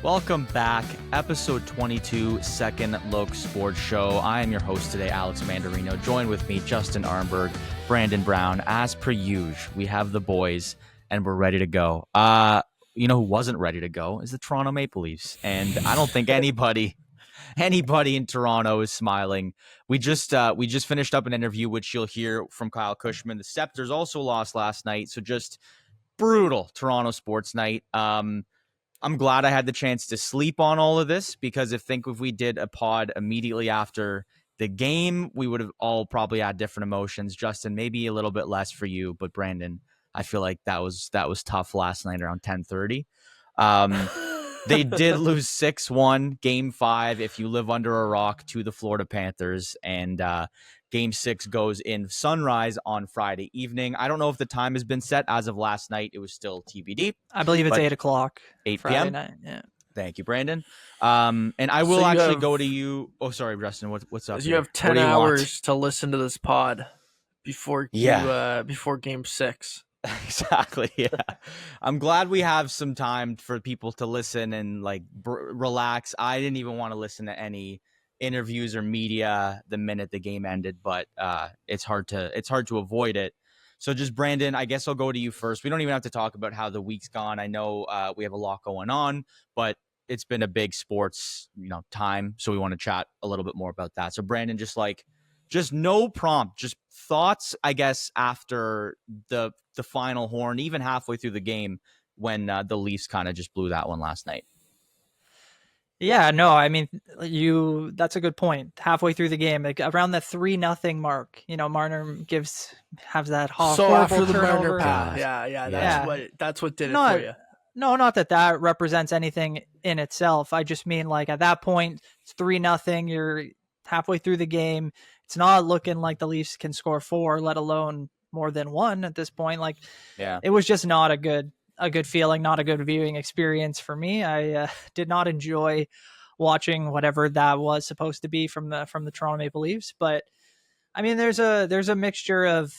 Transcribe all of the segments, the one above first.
Welcome back. Episode 22, Second Look Sports Show. I am your host today, Alex Mandarino. Join with me, Justin Arnberg, Brandon Brown. As per usual, we have the boys, and we're ready to go. You know who wasn't ready to go is the Toronto Maple Leafs. And I don't think anybody in Toronto is smiling. We just finished up an interview, which you'll hear from Kyle Cushman. The Sceptres also lost last night, so just brutal Toronto sports night. I'm glad I had the chance to sleep on all of this, because if we did a pod immediately after the game, we would have all probably had different emotions. Justin, maybe a little bit less for you, but Brandon, I feel like that was tough last night around 10:30. They did lose 6-1 game 5, if you live under a rock, to the Florida Panthers, and game 6 goes in sunrise on Friday evening. I don't know if the time has been set. As of last night, it was still TBD. I believe it's 8 o'clock. 8 Friday p.m. night. Yeah. Thank you, Brandon. And I will actually go to you. Oh, sorry, Justin. What's up? You have 10 hours to listen to this pod before game 6. Exactly. Yeah. I'm glad we have some time for people to listen and relax. I didn't even want to listen to any interviews or media the minute the game ended, but it's hard to avoid it. So just Brandon, I guess I'll go to you first. We don't even have to talk about how the week's gone. I know we have a lot going on, but it's been a big sports time, so we want to chat a little bit more about that. So Brandon, just no prompt, just thoughts, I guess, after the final horn, even halfway through the game, when the Leafs kind of just blew that one last night. Yeah, no, I mean, that's a good point. Halfway through the game, around the 3-0 mark, Marner has that horrible after the turnover. Marner pass. That's what did it for you. No, not that represents anything in itself. I just mean, at that point, it's 3-0. You're halfway through the game. It's not looking like the Leafs can score 4, let alone more than 1 at this point. It was just not a good feeling, not a good viewing experience for me. I did not enjoy watching whatever that was supposed to be from the Toronto Maple Leafs. But I mean, there's a mixture of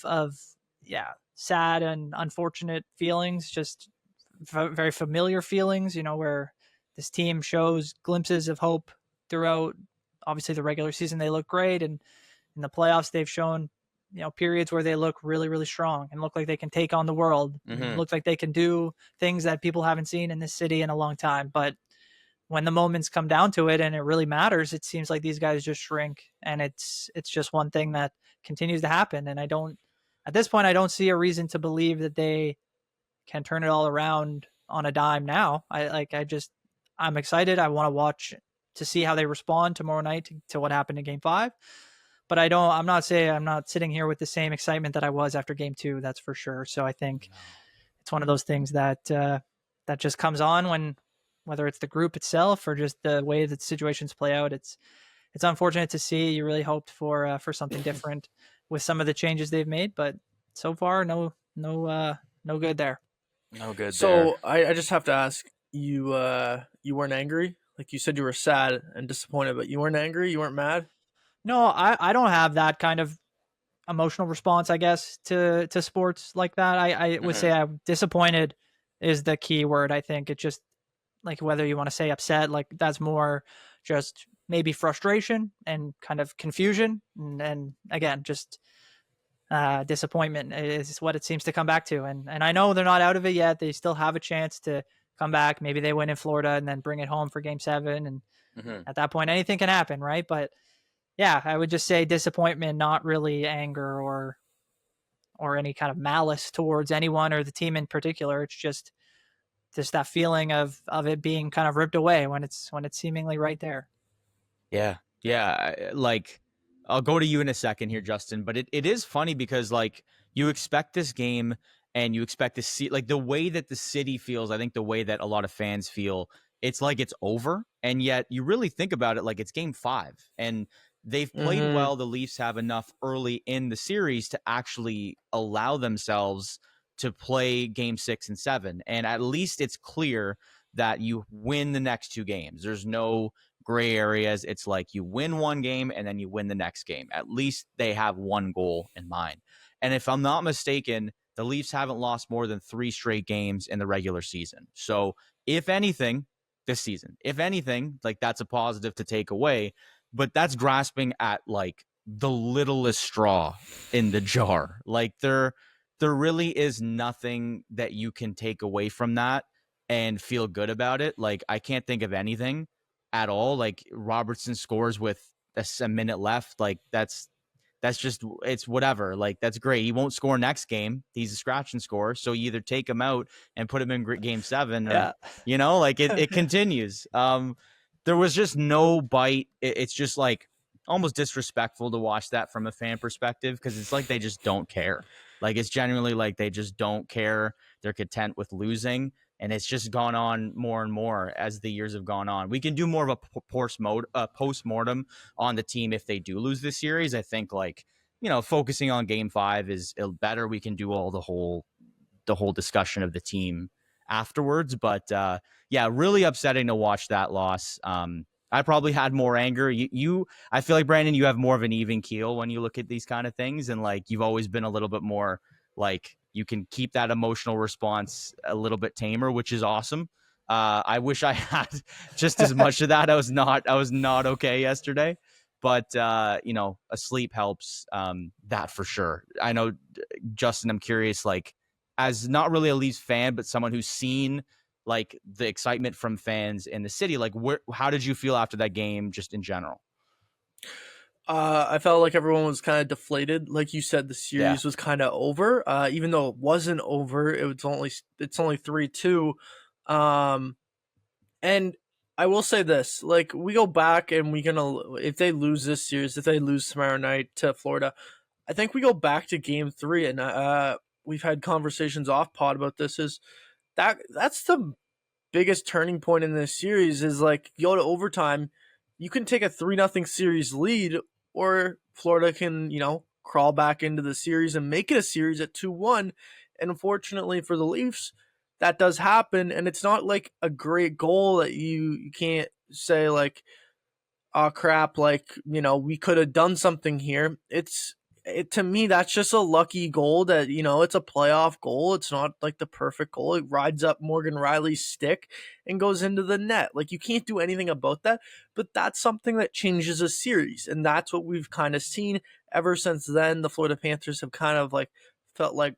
sad and unfortunate feelings, just very familiar feelings, where this team shows glimpses of hope throughout. Obviously, the regular season, they look great, and in the playoffs, they've shown periods where they look really, really strong and look like they can take on the world. Mm-hmm. Look like they can do things that people haven't seen in this city in a long time. But when the moments come down to it and it really matters, it seems like these guys just shrink, and it's just one thing that continues to happen. And at this point, I don't see a reason to believe that they can turn it all around on a dime now. I'm excited. I want to watch to see how they respond tomorrow night to what happened in game 5. But I'm not sitting here with the same excitement that I was after game 2. That's for sure. So I think it's one of those things that just comes on whether it's the group itself or just the way that situations play out. It's unfortunate to see. You really hoped for something different with some of the changes they've made, but so far, no good there. No good. So I just have to ask you. You weren't angry? Like you said, you were sad and disappointed, but you weren't angry. You weren't mad. No, I don't have that kind of emotional response, I guess, to sports like that. I would say I'm disappointed is the key word. I think it's just whether you want to say upset, that's more just maybe frustration and kind of confusion. And again, just disappointment is what it seems to come back to. And I know they're not out of it yet. They still have a chance to come back. Maybe they win in Florida and then bring it home for game 7. And at that point, anything can happen, right? But yeah, I would just say disappointment, not really anger or any kind of malice towards anyone or the team in particular. It's just that feeling of it being kind of ripped away when it's seemingly right there. Yeah. I'll go to you in a second here, Justin, but it is funny because you expect this game and you expect to see the way that the city feels. I think the way that a lot of fans feel, it's it's over. And yet you really think about it, it's game 5 and they've played well. The Leafs have enough early in the series to actually allow themselves to play game 6 and 7. And at least it's clear that you win the next 2 games. There's no gray areas. It's you win one game and then you win the next game. At least they have one goal in mind. And if I'm not mistaken, the Leafs haven't lost more than 3 straight games in the regular season. So if anything, this season. If anything, like that's a positive to take away, but that's grasping at like the littlest straw in the jar. Like there really is nothing that you can take away from that and feel good about it. Like I can't think of anything at all. Like Robertson scores with a minute left. Like that's just, it's whatever. Like that's great. He won't score next game. He's a scratch and score. So you either take him out and put him in game 7 or, like it continues. There was just no bite. It's just like almost disrespectful to watch that from a fan perspective, because it's like they just don't care. Like it's genuinely like they just don't care. They're content with losing. And it's just gone on more and more as the years have gone on. We can do more of a post-mortem on the team if they do lose this series. I think like, focusing on game 5 is better. We can do all the whole discussion of the team afterwards. But really upsetting to watch that loss. I probably had more anger. I feel like, Brandon, you have more of an even keel when you look at these kind of things. And like, you've always been a little bit more like, you can keep that emotional response a little bit tamer, which is awesome. I wish I had just as much of that. I was not okay yesterday, but a sleep helps, that for sure. I know, Justin, I'm curious, like as not really a Leafs fan, but someone who's seen like the excitement from fans in the city, like how did you feel after that game just in general? I felt like everyone was kind of deflated. Like you said, the series was kind of over. Even though it wasn't over, it's only 3-2. And I will say this: like we go back and if they lose this series, if they lose tomorrow night to Florida, I think we go back to game 3, and we've had conversations off pod about this. That's the biggest turning point in this series. Is like you go to overtime, you can take a 3-0 series lead, or Florida can, crawl back into the series and make it a series at 2-1. And unfortunately for the Leafs, that does happen. And it's not like a great goal that you can't say like, oh crap, like, we could have done something here. To me, that's just a lucky goal that, it's a playoff goal. It's not like the perfect goal. It rides up Morgan Riley's stick and goes into the net. Like you can't do anything about that, but that's something that changes a series. And that's what we've kind of seen ever since then. The Florida Panthers have kind of like felt like,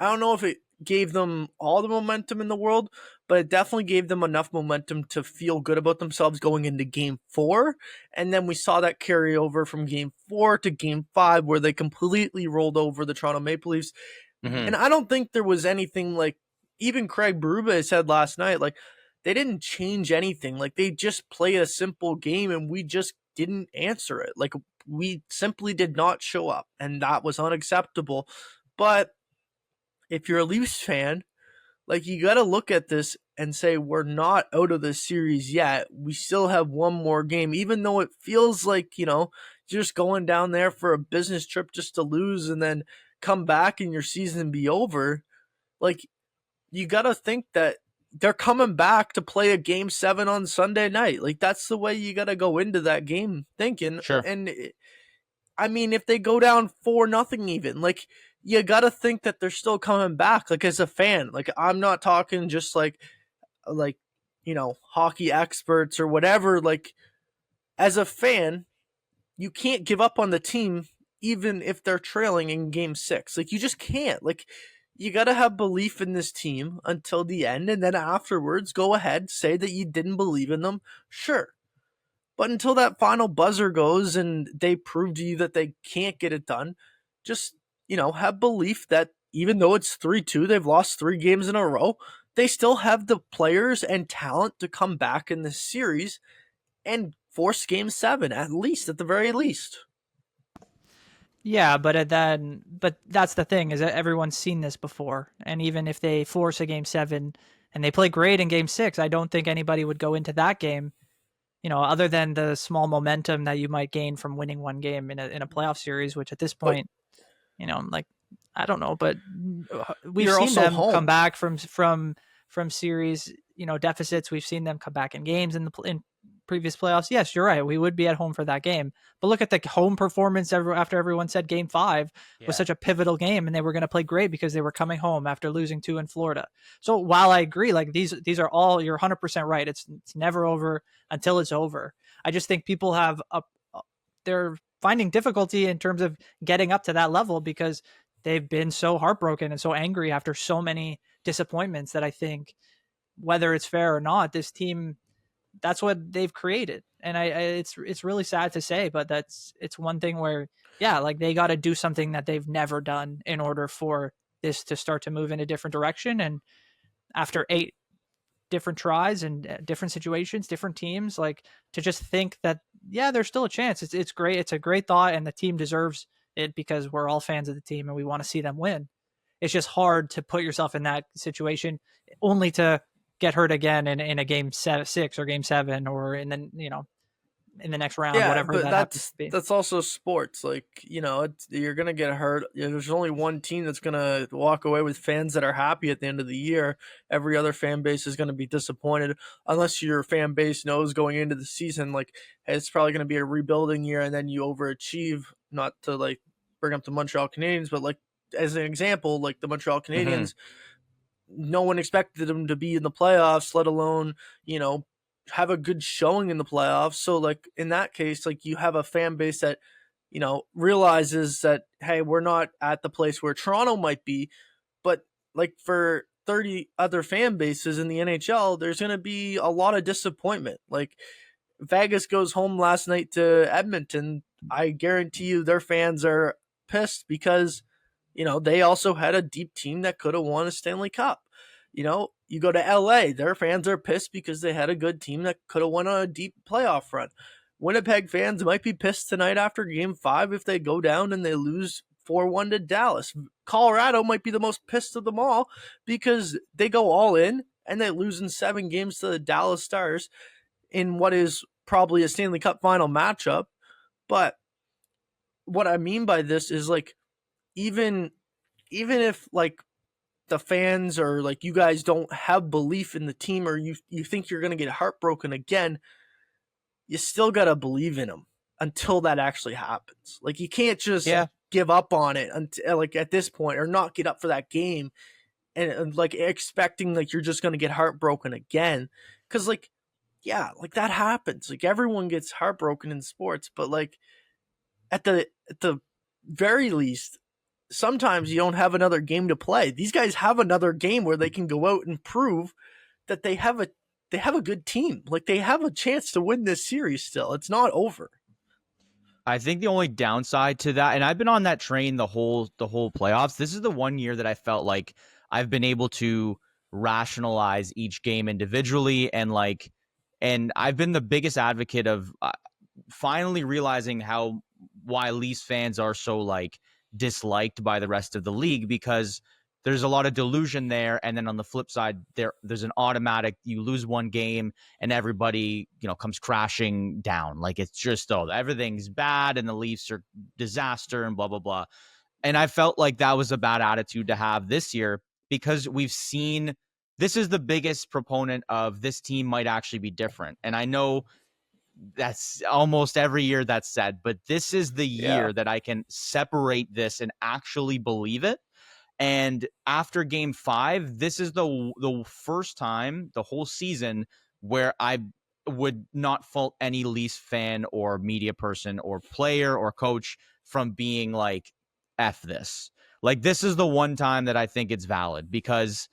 I don't know if it gave them all the momentum in the world, but it definitely gave them enough momentum to feel good about themselves going into game 4. And then we saw that carry over from game 4 to game 5, where they completely rolled over the Toronto Maple Leafs. Mm-hmm. And I don't think there was anything like, even Craig Berube said last night, like they didn't change anything. Like they just played a simple game and we just didn't answer it. Like we simply did not show up, and that was unacceptable. But if you're a Leafs fan, like you got to look at this and say, we're not out of the series yet. We still have one more game, even though it feels like, just going down there for a business trip just to lose and then come back and your season be over. Like you got to think that they're coming back to play a game 7 on Sunday night. Like that's the way you got to go into that game thinking. Sure. And I mean, if they go down 4-0 even, like, you got to think that they're still coming back. Like as a fan, like I'm not talking just like, hockey experts or whatever. Like as a fan, you can't give up on the team, even if they're trailing in game 6. Like you just can't. Like you got to have belief in this team until the end. And then afterwards, go ahead, say that you didn't believe in them. Sure. But until that final buzzer goes and they prove to you that they can't get it done, just, have belief that even though it's 3-2, they've lost 3 games in a row, they still have the players and talent to come back in this series and force game 7, at the very least. Yeah, but that's the thing, is that everyone's seen this before. And even if they force a game 7 and they play great in game 6, I don't think anybody would go into that game, other than the small momentum that you might gain from winning one game in a playoff series, which at this point, I don't know, but we've seen them come back from series, deficits. We've seen them come back in games in previous playoffs, yes, you're right. We would be at home for that game. But look at the home performance after everyone said game 5 was such a pivotal game, and they were going to play great because they were coming home after losing 2 in Florida. So while I agree, like these are all, you're 100% right. It's never over until it's over. I just think people have they're finding difficulty in terms of getting up to that level because they've been so heartbroken and so angry after so many disappointments that I think, whether it's fair or not, this team, that's what they've created. And it's really sad to say, but it's one thing where, yeah, like they got to do something that they've never done in order for this to start to move in a different direction. And after 8 different tries and different situations, different teams, like to just think that, yeah, there's still a chance. It's great. It's a great thought, and the team deserves it because we're all fans of the team and we want to see them win. It's just hard to put yourself in that situation only to get hurt again in a game 6 or game 7 or in the next round, whatever but that happens to be. that's also sports. Like, you're gonna get hurt. There's only one team that's gonna walk away with fans that are happy at the end of the year. Every other fan base is gonna be disappointed unless your fan base knows going into the season, like, hey, it's probably gonna be a rebuilding year, and then you overachieve. Not to like bring up the Montreal Canadiens, but like as an example, like the Montreal Canadiens, no one expected them to be in the playoffs, let alone have a good showing in the playoffs. So like in that case, like you have a fan base that realizes that, hey, we're not at the place where Toronto might be, but like for 30 other fan bases in the NHL, there's going to be a lot of disappointment. Like Vegas goes home last night to Edmonton, I guarantee you their fans are pissed because they also had a deep team that could have won a Stanley Cup. You go to LA, their fans are pissed because they had a good team that could have won a deep playoff run. Winnipeg fans might be pissed tonight after game 5 if they go down and they lose 4-1 to Dallas. Colorado might be the most pissed of them all because they go all in and they lose in 7 games to the Dallas Stars in what is probably a Stanley Cup final matchup. But what I mean by this is, like, even if like the fans or like you guys don't have belief in the team, or you think you're going to get heartbroken again, you still got to believe in them until that actually happens. Like you can't just give up on it until, like, at this point, or not get up for that game and like expecting like you're just going to get heartbroken again. Cause like, yeah, like that happens. Like everyone gets heartbroken in sports, but like at the very least, sometimes you don't have another game to play. These guys have another game where they can go out and prove that they have a good team. Like they have a chance to win this series still. It's not over. I think the only downside to that, and I've been on that train the whole playoffs. This is the one year that I felt like I've been able to rationalize each game individually, and I've been the biggest advocate of finally realizing why Leafs fans are so like disliked by the rest of the league, because there's a lot of delusion there. And then on the flip side, there's an automatic, you lose one game and everybody, comes crashing down. Like it's just, everything's bad and the Leafs are disaster and blah, blah, blah. And I felt like that was a bad attitude to have this year, because we've seen, this is the biggest proponent of this team might actually be different. And I know that's almost every year that's said, but this is the year that I can separate this and actually believe it. And after game 5, this is the first time the whole season where I would not fault any Leafs fan or media person or player or coach from being like, F this. Like, this is the one time that I think it's valid, because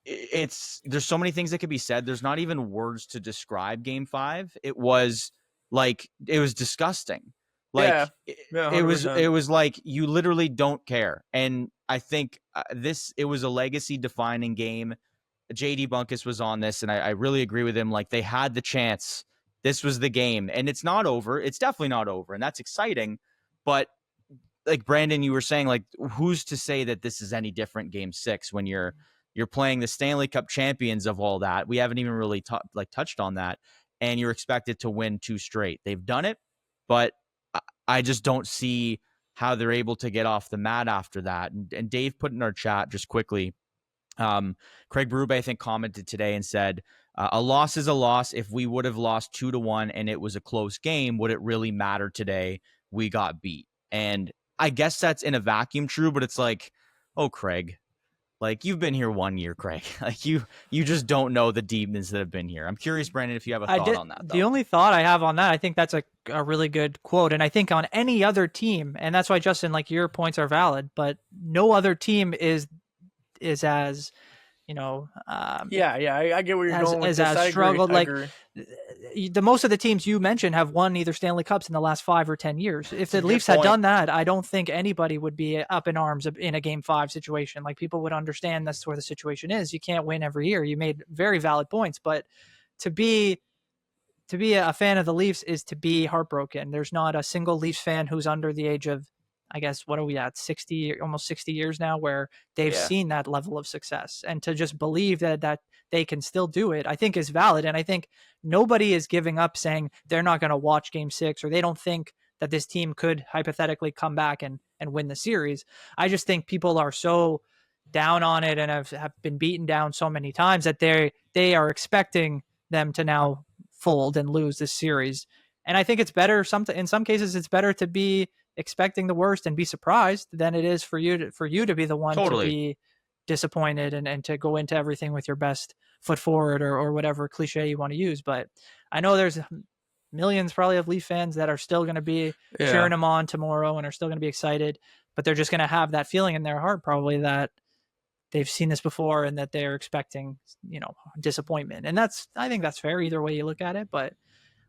there's so many things that could be said. There's not even words to describe game 5. It was disgusting. Like it was like you literally don't care. And I think it was a legacy defining game. JD Bunkus was on this, and I really agree with him. Like, they had the chance. This was the game, and it's not over. It's definitely not over, and that's exciting. But like Brandon, you were saying, like, who's to say that this is any different game 6 when you're playing the Stanley Cup champions of all that? We haven't even really touched on that, and you're expected to win 2 straight. They've done it, but I just don't see how they're able to get off the mat after that. And Dave put in our chat just quickly, Craig Berube, I think, commented today and said, a loss is a loss. If we would have lost 2-1 and it was a close game, would it really matter today? We got beat. And I guess that's in a vacuum true, but it's like, oh, Craig, like, you've been here 1 year, Craig. Like, you just don't know the demons that have been here. I'm curious, Brandon, if you have a thought on that, though. The only thought I have on that, I think that's a really good quote. And I think on any other team, and that's why, Justin, like, your points are valid, but no other team is as, I get where you're going with this. I struggled. agree. The most of the teams you mentioned have won either Stanley Cups in the last 5 or 10 years. If the Leafs had done that, I don't think anybody would be up in arms in a Game 5 situation. Like, people would understand that's where the situation is. You can't win every year. You made very valid points, but to be a fan of the Leafs is to be heartbroken. There's not a single Leafs fan who's under the age of, I guess, what are we at, 60, almost 60 years now, where they've seen that level of success. And to just believe that they can still do it, I think is valid. And I think nobody is giving up saying they're not going to watch Game 6, or they don't think that this team could hypothetically come back and win the series. I just think people are so down on it and have been beaten down so many times that they are expecting them to now fold and lose this series. And I think it's better, in some cases, it's better to be expecting the worst and be surprised than it is for you to be the one to be disappointed and to go into everything with your best foot forward or whatever cliche you want to use. But I know there's millions probably of Leaf fans that are still going to be cheering them on tomorrow and are still going to be excited, but they're just going to have that feeling in their heart probably that they've seen this before and that they're expecting, disappointment. And I think that's fair either way you look at it. But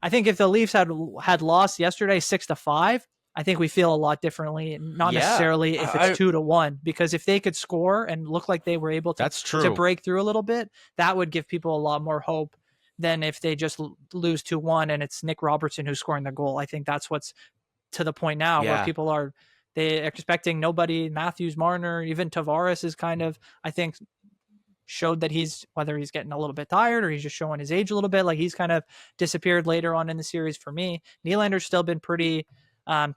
I think if the Leafs had lost yesterday 6-5, I think we feel a lot differently, not necessarily if it's 2-1, because if they could score and look like they were able to break through a little bit, that would give people a lot more hope than if they just lose 2-1 and it's Nick Robertson who's scoring the goal. I think that's what's to the point now where people are expecting nobody. Matthews, Marner, even Tavares is kind of, I think, showed that whether he's getting a little bit tired or he's just showing his age a little bit, like he's kind of disappeared later on in the series for me. Nylander's still been pretty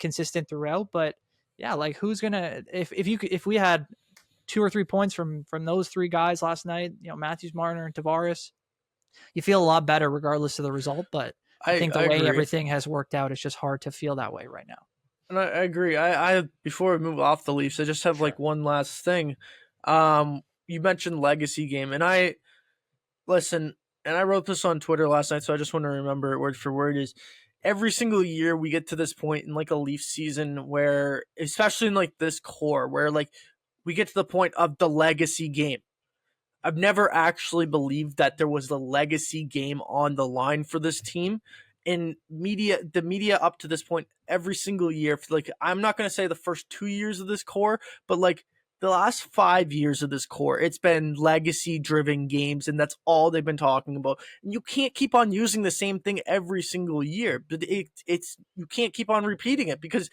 consistent throughout, but like who's gonna, if we had 2 or 3 points from those 3 guys last night, Matthews, Marner, and Tavares, you feel a lot better regardless of the result. But I think the way everything has worked out, it's just hard to feel that way right now. And I agree. I before we move off the Leafs, I just have like one last thing. You mentioned legacy game, and I wrote this on Twitter last night, so I just want to remember it word for word. Is every single year we get to this point in like a Leaf season where, especially in like this core, where like we get to the point of the legacy game. I've never actually believed that there was the legacy game on the line for this team. In the media up to this point, every single year, like I'm not going to say the first 2 years of this core, but like the last 5 years of this core, it's been legacy-driven games, and that's all they've been talking about. And you can't keep on using the same thing every single year, but you can't keep on repeating it because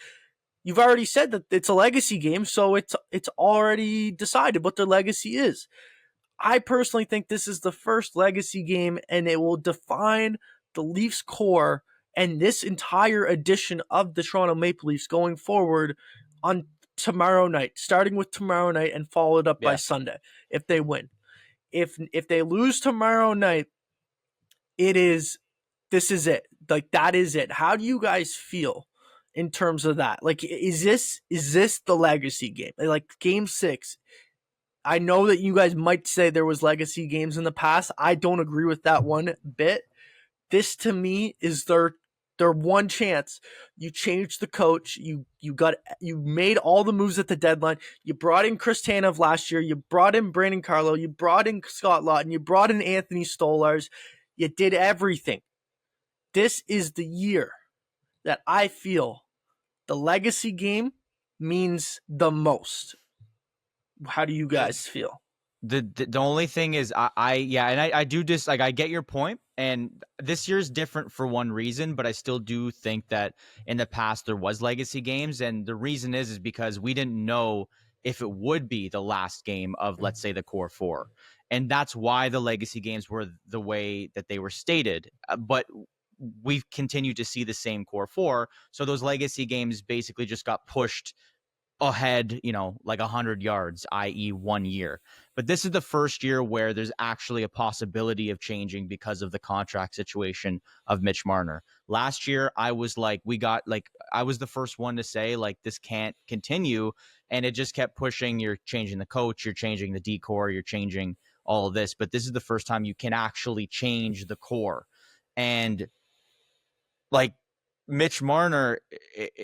you've already said that it's a legacy game, so it's already decided what their legacy is. I personally think this is the first legacy game, and it will define the Leafs core and this entire edition of the Toronto Maple Leafs going forward on tomorrow night, starting with tomorrow night and followed up by Sunday if they win. If they lose tomorrow night, this is it. Like, that is it. How do you guys feel in terms of that? Like, is this the legacy game? Like Game 6, I know that you guys might say there was legacy games in the past. I don't agree with that one bit. This to me is their one chance. You changed the coach. You made all the moves at the deadline. You brought in Chris Tanev last year. You brought in Brandon Carlo. You brought in Scott Laughton. You brought in Anthony Stolarz. You did everything. This is the year that I feel the legacy game means the most. How do you guys feel? The only thing is I do I get your point, and this year's different for one reason, but I still do think that in the past there was legacy games, and the reason is because we didn't know if it would be the last game of, let's say, the core 4, and that's why the legacy games were the way that they were stated. But we've continued to see the same core 4, so those legacy games basically just got pushed ahead, like 100 yards, i.e. 1 year. But this is the first year where there's actually a possibility of changing because of the contract situation of Mitch Marner. Last year, I was like, I was the first one to say, like, this can't continue. And it just kept pushing. You're changing the coach, you're changing the decor, you're changing all of this. But this is the first time you can actually change the core. And like, Mitch Marner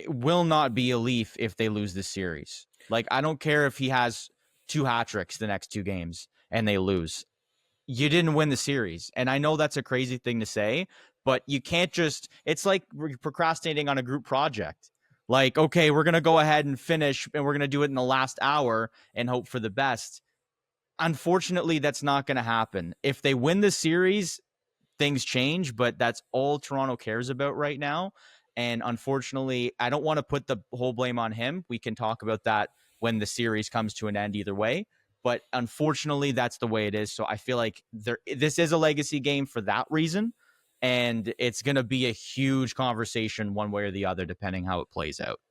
will not be a Leaf if they lose this series. Like, I don't care if he has 2 hat tricks the next 2 games and they lose. You didn't win the series. And I know that's a crazy thing to say, but you can't just, it's like procrastinating on a group project. Like, okay, we're going to go ahead and finish and we're going to do it in the last hour and hope for the best. Unfortunately, that's not going to happen. If they win the series, things change, but that's all Toronto cares about right now. And unfortunately, I don't want to put the whole blame on him. We can talk about that when the series comes to an end either way. But unfortunately, that's the way it is. So I feel like this is a legacy game for that reason. And it's going to be a huge conversation one way or the other, depending how it plays out.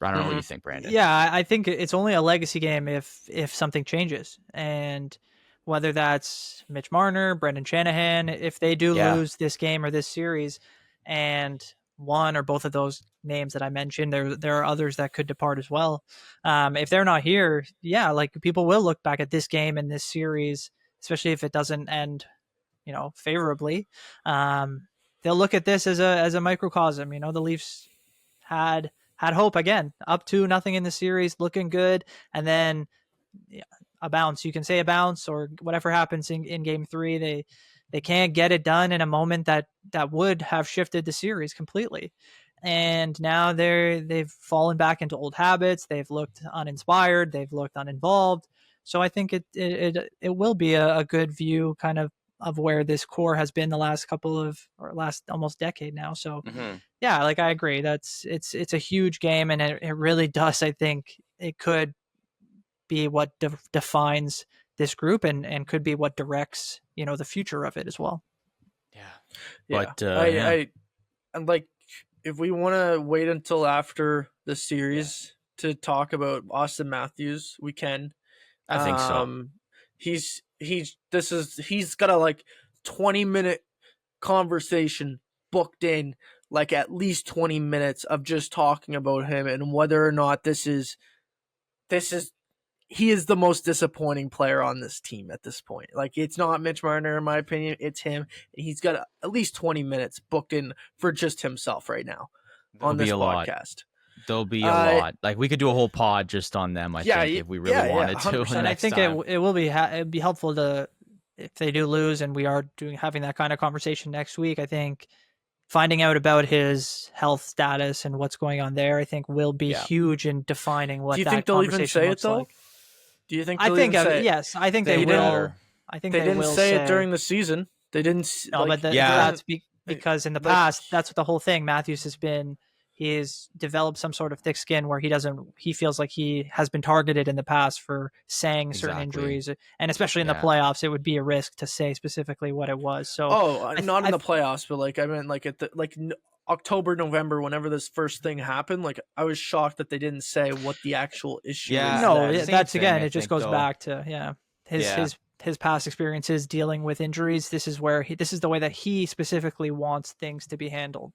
I don't know what you think, Brandon. Yeah, I think it's only a legacy game if something changes. And whether that's Mitch Marner, Brendan Shanahan, if they do lose this game or this series, and one or both of those names that I mentioned, there are others that could depart as well. If they're not here, like, people will look back at this game and this series, especially if it doesn't end, favorably. They'll look at this as a microcosm. The Leafs had hope again, up 2-0 in the series, looking good, and then a bounce. You can say a bounce or whatever happens in game 3. They can't get it done in a moment that would have shifted the series completely. And now they've fallen back into old habits. They've looked uninspired. They've looked uninvolved. So I think it will be a good view kind of where this core has been the last last almost decade now. So like, I agree. It's a huge game, and it really does. I think it could be what defines this group and could be what directs, the future of it as well. But I like, if we want to wait until after the series to talk about Austin Matthews, we can. I think so. He's got a 20-minute conversation booked in, like at least 20 minutes of just talking about him and whether or not he is the most disappointing player on this team at this point. Like, it's not Mitch Marner, in my opinion. It's him. And he's got at least 20 minutes booked in for just himself right now on this podcast. There'll be a lot. Like, we could do a whole pod just on them, I think, if we really wanted to. And I think it will be it'd be helpful to, if they do lose and we are having that kind of conversation next week, I think finding out about his health status and what's going on there, I think, will be huge in defining what that conversation looks like. Do you think they'll even say it, though? Do you think they'll even say it? Yes, I think they will. I think they didn't will say it during the season. They didn't. No, but that's because in the past, that's what the whole thing. Matthews has been. He has developed some sort of thick skin where he feels like he has been targeted in the past for saying certain injuries, and especially in the playoffs, it would be a risk to say specifically what it was. So, not in the playoffs, but I meant at the October, November, whenever this first thing happened, I was shocked that they didn't say what the actual issue is. No, that's again, it just goes back to his past experiences dealing with injuries. This is the way that he specifically wants things to be handled.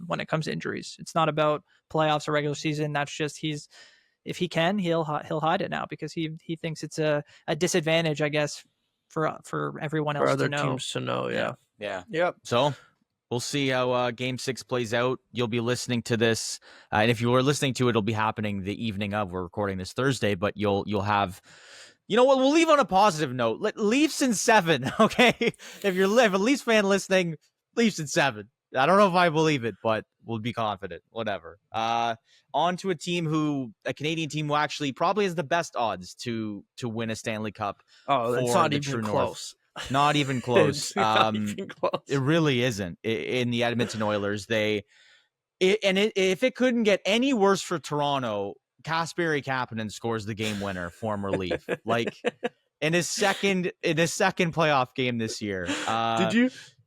When it comes to injuries, it's not about playoffs or regular season. That's just if he can, he'll hide it now because he thinks it's a disadvantage, I guess, for everyone else, for other teams to know. Yeah. Yep. So we'll see how Game 6 plays out. You'll be listening to this, and if you are listening to it, it'll be happening the evening of. We're recording this Thursday, but you'll have. You know what? We'll leave on a positive note. Leafs in 7, okay? If you're a Leafs fan listening, Leafs in 7. I don't know if I believe it, but we'll be confident. Whatever. On to a Canadian team who actually probably has the best odds to win a Stanley Cup. Oh, that's not even close. Not even close. Not even close. It really isn't. In the Edmonton Oilers, if it couldn't get any worse for Toronto, Kasperi Kapanen scores the game winner, former Leaf. In his second playoff game this year.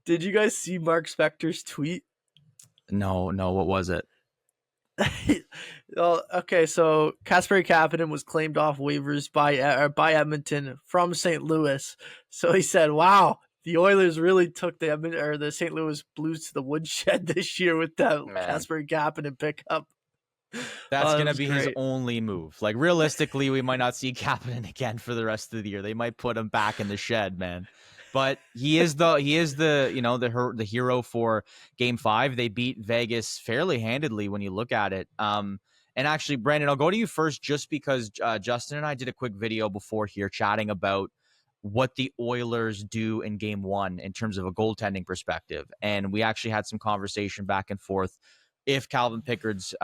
Did you guys see Mark Spector's tweet? No. What was it? Well, okay, so Kasperi Kapanen was claimed off waivers by Edmonton from St. Louis. So he said, "Wow, the Oilers really took the St. Louis Blues to the woodshed this year with that Man, Kasperi Kapanen pickup." that's Oh, that gonna was be his great. only move. Like realistically, we might not see Kapanen again for the rest of the year. They might put him back in the shed, man. But he is the the hero for Game 5. They beat Vegas fairly handedly when you look at it. And actually, Brandon, I'll go to you first, just because Justin and I did a quick video before here chatting about what the Oilers do in Game 1 in terms of a goaltending perspective, and we actually had some conversation back and forth. If Calvin Pickard's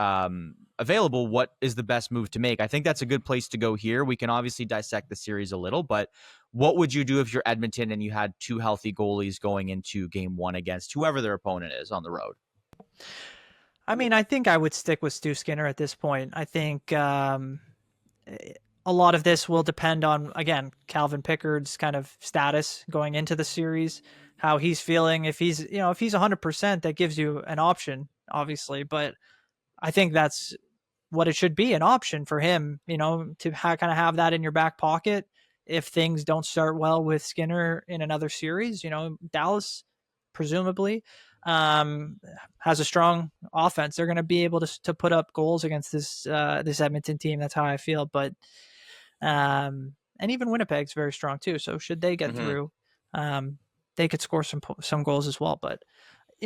available, what is the best move to make? I think that's a good place to go here. We can obviously dissect the series a little, but what would you do if you're Edmonton and you had two healthy goalies going into Game 1 against whoever their opponent is on the road? I mean, I think I would stick with Stu Skinner at this point. I think a lot of this will depend on, again, Calvin Pickard's kind of status going into the series, how he's feeling. If he's 100%, that gives you an option, obviously, but I think that's what it should be, an option for him, to kind of have that in your back pocket if things don't start well with Skinner in another series. Dallas presumably has a strong offense. They're going to be able to put up goals against this Edmonton team. That's how I feel. But and even Winnipeg's very strong too. So should they get through, they could score some goals as well. But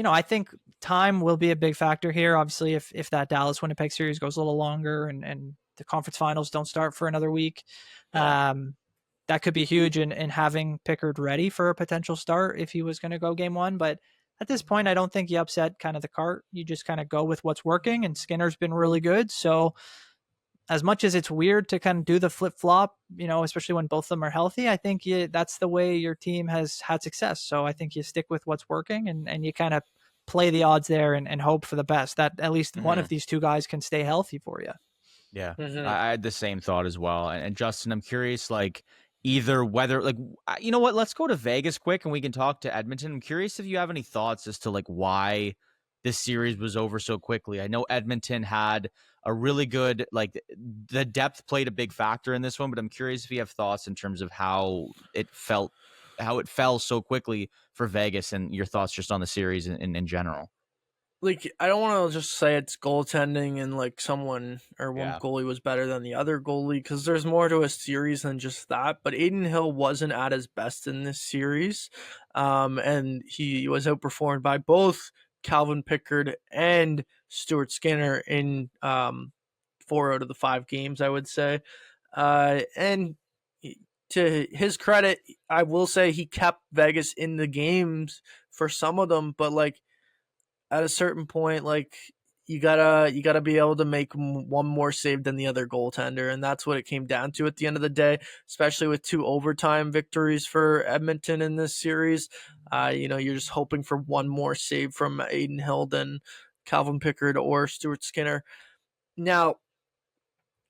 I think time will be a big factor here. Obviously, if that Dallas Winnipeg series goes a little longer and the conference finals don't start for another week, that could be huge in having Pickard ready for a potential start if he was going to go Game 1. But at this point, I don't think you upset kind of the cart. You just kind of go with what's working, and Skinner's been really good. So as much as it's weird to kind of do the flip-flop, especially when both of them are healthy, I think that's the way your team has had success. So I think you stick with what's working and you kind of play the odds there and hope for the best, that at least one of these two guys can stay healthy for you. Yeah, I had the same thought as well. And Justin, I'm curious, either whether, you know what, let's go to Vegas quick and we can talk to Edmonton. I'm curious if you have any thoughts as to why this series was over so quickly. I know Edmonton had a really good, the depth played a big factor in this one, but I'm curious if you have thoughts in terms of how it fell so quickly for Vegas, and your thoughts just on the series in general. I don't want to just say it's goaltending and someone or one goalie was better than the other goalie, because there's more to a series than just that. But Adin Hill wasn't at his best in this series, and he was outperformed by both Calvin Pickard and Stuart Skinner in 4 out of the 5 games, I would say. And to his credit, I will say he kept Vegas in the games for some of them, but at a certain point, you gotta be able to make one more save than the other goaltender, and that's what it came down to at the end of the day, especially with 2 overtime victories for Edmonton in this series. You're just hoping for one more save from Adin Hill than Calvin Pickard or Stuart Skinner. Now,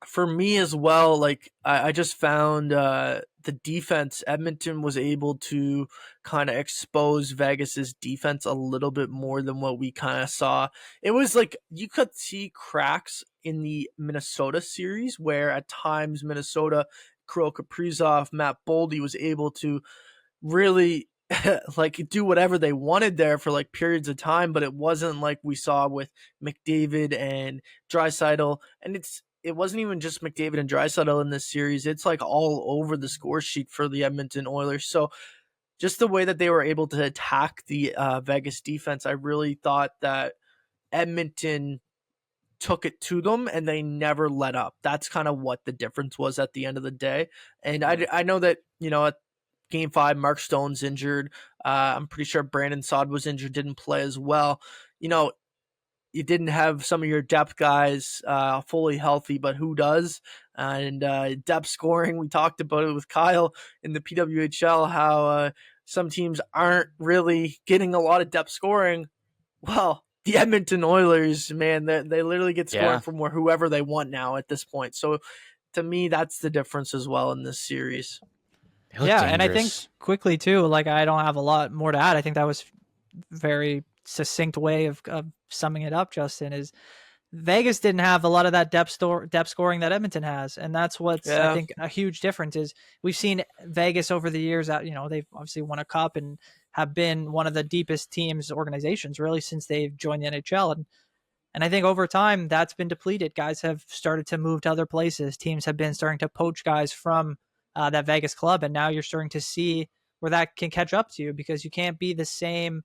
for me as well, I just found the defense, Edmonton was able to kind of expose Vegas's defense a little bit more than what we kind of saw. It was you could see cracks in the Minnesota series where at times Minnesota, Kirill Kaprizov, Matt Boldy was able to really do whatever they wanted there for periods of time, but it wasn't like we saw with McDavid and Draisaitl, and it wasn't even just McDavid and Draisaitl in this series. It's all over the score sheet for the Edmonton Oilers. So just the way that they were able to attack the Vegas defense, I really thought that Edmonton took it to them and they never let up. That's kind of what the difference was at the end of the day. And I know that, at Game 5, Mark Stone's injured. I'm pretty sure Brandon Saad was injured, didn't play as well. You didn't have some of your depth guys fully healthy, but who does? And depth scoring, we talked about it with Kyle in the PWHL, how some teams aren't really getting a lot of depth scoring. Well, the Edmonton Oilers, man, they literally get scoring from whoever they want now at this point. So to me, that's the difference as well in this series. Yeah, and I think quickly too, I don't have a lot more to add. I think that was very succinct way of summing it up, Justin, is Vegas didn't have a lot of that depth scoring that Edmonton has, and that's what's I think a huge difference is we've seen Vegas over the years. They've obviously won a cup and have been one of the deepest teams organizations really since they've joined the NHL, and I think over time that's been depleted. Guys have started to move to other places. Teams have been starting to poach guys from that Vegas club, and now you're starting to see where that can catch up to you because you can't be the same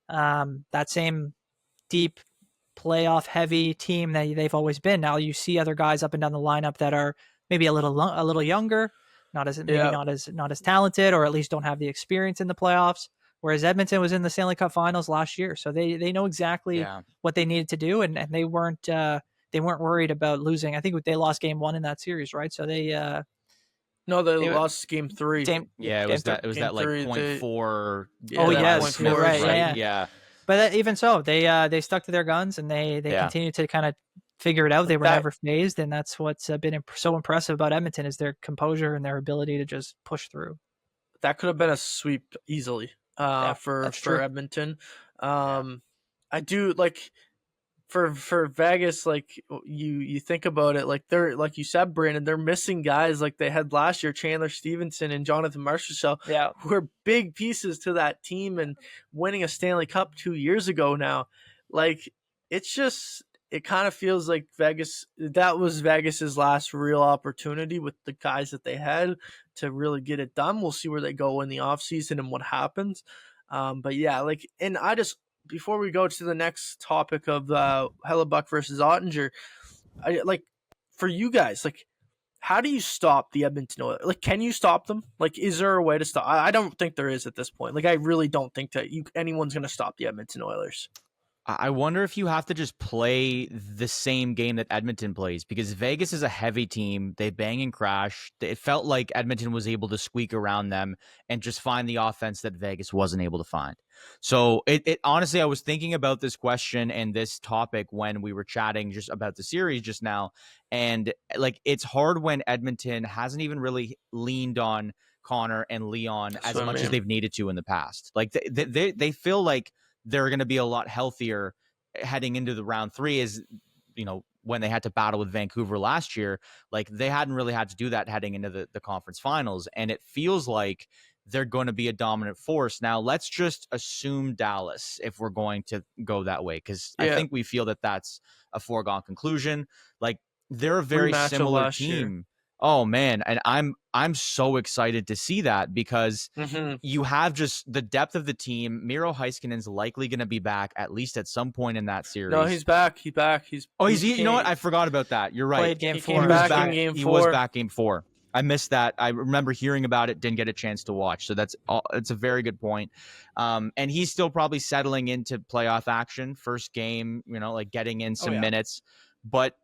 that same deep playoff heavy team that they've always been. Now you see other guys up and down the lineup that are maybe a little younger, not as talented, or at least don't have the experience in the playoffs. Whereas Edmonton was in the Stanley Cup Finals last year, so they know exactly what they needed to do, and they weren't worried about losing. I think they lost game 1 in that series, right? So they lost game 3. It was that like 0.4. Oh yes, you're right. Right? Yeah. But even so, they stuck to their guns and they continued to kind of figure it out. They were never phased, and that's what's been so impressive about Edmonton is their composure and their ability to just push through. That could have been a sweep easily for Edmonton. I do like for Vegas, like you think about it, like they're like you said, Brandon, they're missing guys like they had last year, Chandler Stevenson and Jonathan Marchessault, who are big pieces to that team and winning a Stanley Cup 2 years ago now. Like it kind of feels like that was Vegas's last real opportunity with the guys that they had to really get it done. We'll see where they go in the offseason and what happens. But yeah, like, and before we go to the next topic of Hellebuyck versus Oettinger, for you guys, like, how do you stop the Edmonton Oilers? Like, can you stop them? Like, is there a way to stop? I don't think there is at this point. Like, I really don't think that anyone's going to stop the Edmonton Oilers. I wonder if you have to just play the same game that Edmonton plays, because Vegas is a heavy team. They bang and crash. It felt like Edmonton was able to squeak around them and just find the offense that Vegas wasn't able to find. So it honestly, I was thinking about this question and this topic when we were chatting just about the series just now. And like, it's hard when Edmonton hasn't even really leaned on Connor and Leon as much as they've needed to in the past. Like they feel like they're going to be a lot healthier heading into the round 3, as when they had to battle with Vancouver last year. Like, they hadn't really had to do that heading into the conference finals, and it feels like they're going to be a dominant force. Now, let's just assume Dallas if we're going to go that way, because I think we feel that that's a foregone conclusion. Like, they're a very similar team. Oh man, and I'm so excited to see that, because you have just the depth of the team. Miro Heiskanen's likely going to be back at least at some point in that series. No, he's back. He's back. You know what? I forgot about that. You're right. Game 4. He was back game 4. I missed that. I remember hearing about it, didn't get a chance to watch. So it's a very good point. And he's still probably settling into playoff action. First game, like getting in some minutes. But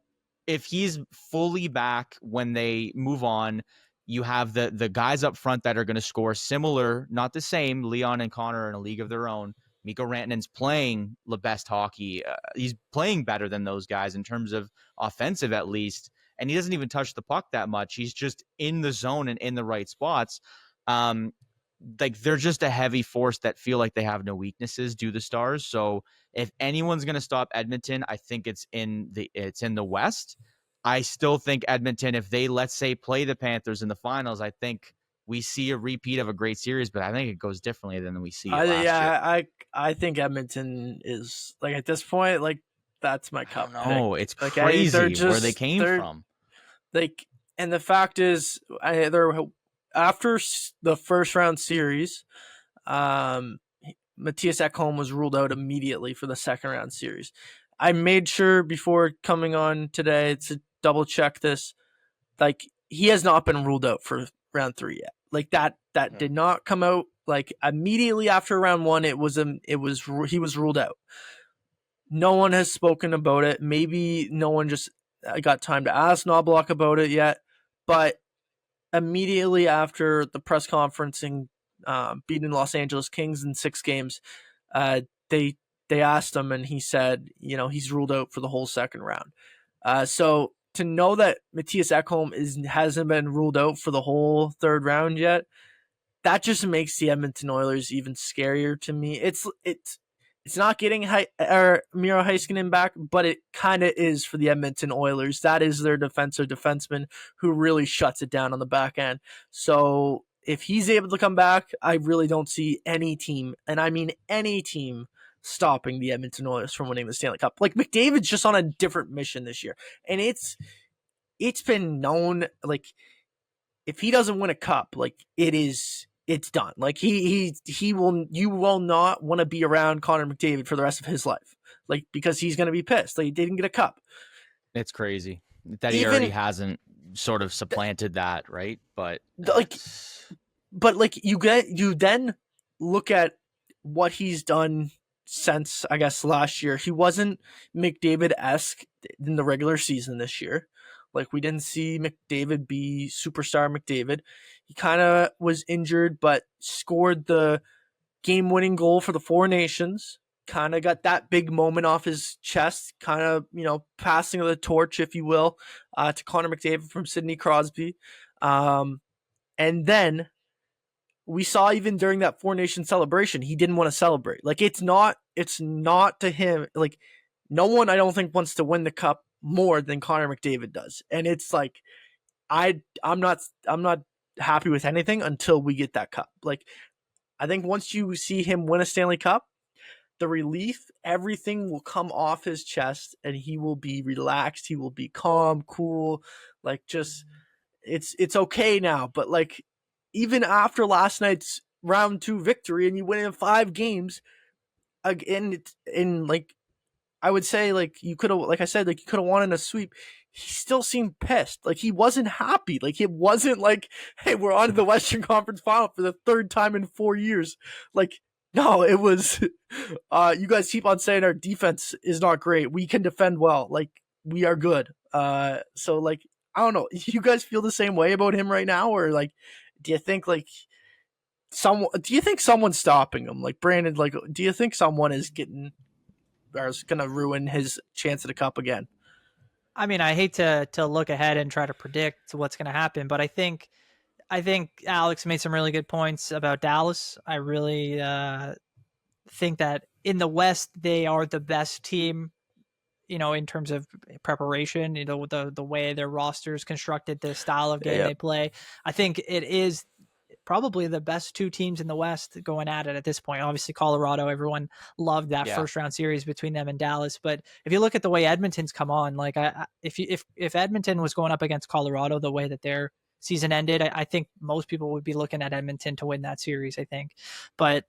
if he's fully back when they move on, you have the guys up front that are going to score similar, not the same. Leon and Connor are in a league of their own. Mikko Rantanen's playing the best hockey. He's playing better than those guys in terms of offensive, at least. And he doesn't even touch the puck that much. He's just in the zone and in the right spots. Like, they're just a heavy force that feel like they have no weaknesses, do the Stars. So if anyone's going to stop Edmonton, I think it's in the West. I still think Edmonton, if they, let's say, play the Panthers in the finals, I think we see a repeat of a great series, but I think it goes differently than we see last year. I think Edmonton is, like, at this point, like, that's my cup. No, it's like, crazy where they came from. Like, and the fact is, they're after the first round series, Matthias Ekholm was ruled out immediately for the second round series. I made sure before coming on today to double check this. Like, he has not been ruled out for round 3 yet. Like, that did not come out. Like, immediately after round 1, he was ruled out. No one has spoken about it. Maybe no one just got time to ask Knobloch about it yet, but immediately after the press conference and beating Los Angeles Kings in 6 games, they asked him, and he said, he's ruled out for the whole second round. So to know that Matthias Ekholm hasn't been ruled out for the whole third round yet, that just makes the Edmonton Oilers even scarier to me. It's not getting Miro Heiskanen back, but it kind of is for the Edmonton Oilers. That is their defenseman who really shuts it down on the back end. So if he's able to come back, I really don't see any team, and I mean any team, stopping the Edmonton Oilers from winning the Stanley Cup. Like, McDavid's just on a different mission this year, and it's been known, like, if he doesn't win a cup, like, it's done. Like, you will not want to be around Connor McDavid for the rest of his life, like, because he's going to be pissed that he didn't get a cup. It's crazy that he already hasn't sort of supplanted that, right? But you then look at what he's done since, I guess, last year. He wasn't McDavid-esque in the regular season this year. Like, we didn't see McDavid be superstar McDavid. He kind of was injured, but scored the game-winning goal for the Four Nations. Kind of got that big moment off his chest, kind of, passing of the torch, if you will, to Connor McDavid from Sidney Crosby. And then we saw, even during that Four Nations celebration, he didn't want to celebrate. Like, it's not to him. Like, no one, I don't think, wants to win the cup more than Connor McDavid does. And it's like, I'm not happy with anything until we get that cup. Like, I think once you see him win a Stanley Cup, the relief, everything will come off his chest, and he will be relaxed. He will be calm, cool, like, just, it's okay now. But, like, even after last night's round 2 victory, and you win in 5 games, again, like, I would say, like, you could have, like I said, like, you could have won in a sweep. He still seemed pissed. Like, he wasn't happy. Like, it wasn't like, hey, we're on to the Western Conference Final for the 3rd time in 4 years. Like, no, it was, you guys keep on saying our defense is not great. We can defend well. Like, we are good. So, like, I don't know. You guys feel the same way about him right now? Or, like, do you think, like, someone's stopping him? Like, Brandon, like, do you think someone is going to ruin his chance at a cup again? I mean, I hate to look ahead and try to predict what's going to happen, but I think Alex made some really good points about Dallas. I really think that in the West, they are the best team, in terms of preparation, the way their roster is constructed, the style of game they play. I think it is probably the best 2 teams in the West going at it at this point. Obviously, Colorado, everyone loved that first round series between them and Dallas. But if you look at the way Edmonton's come on, like, if Edmonton was going up against Colorado the way that their season ended, I think most people would be looking at Edmonton to win that series, I think. But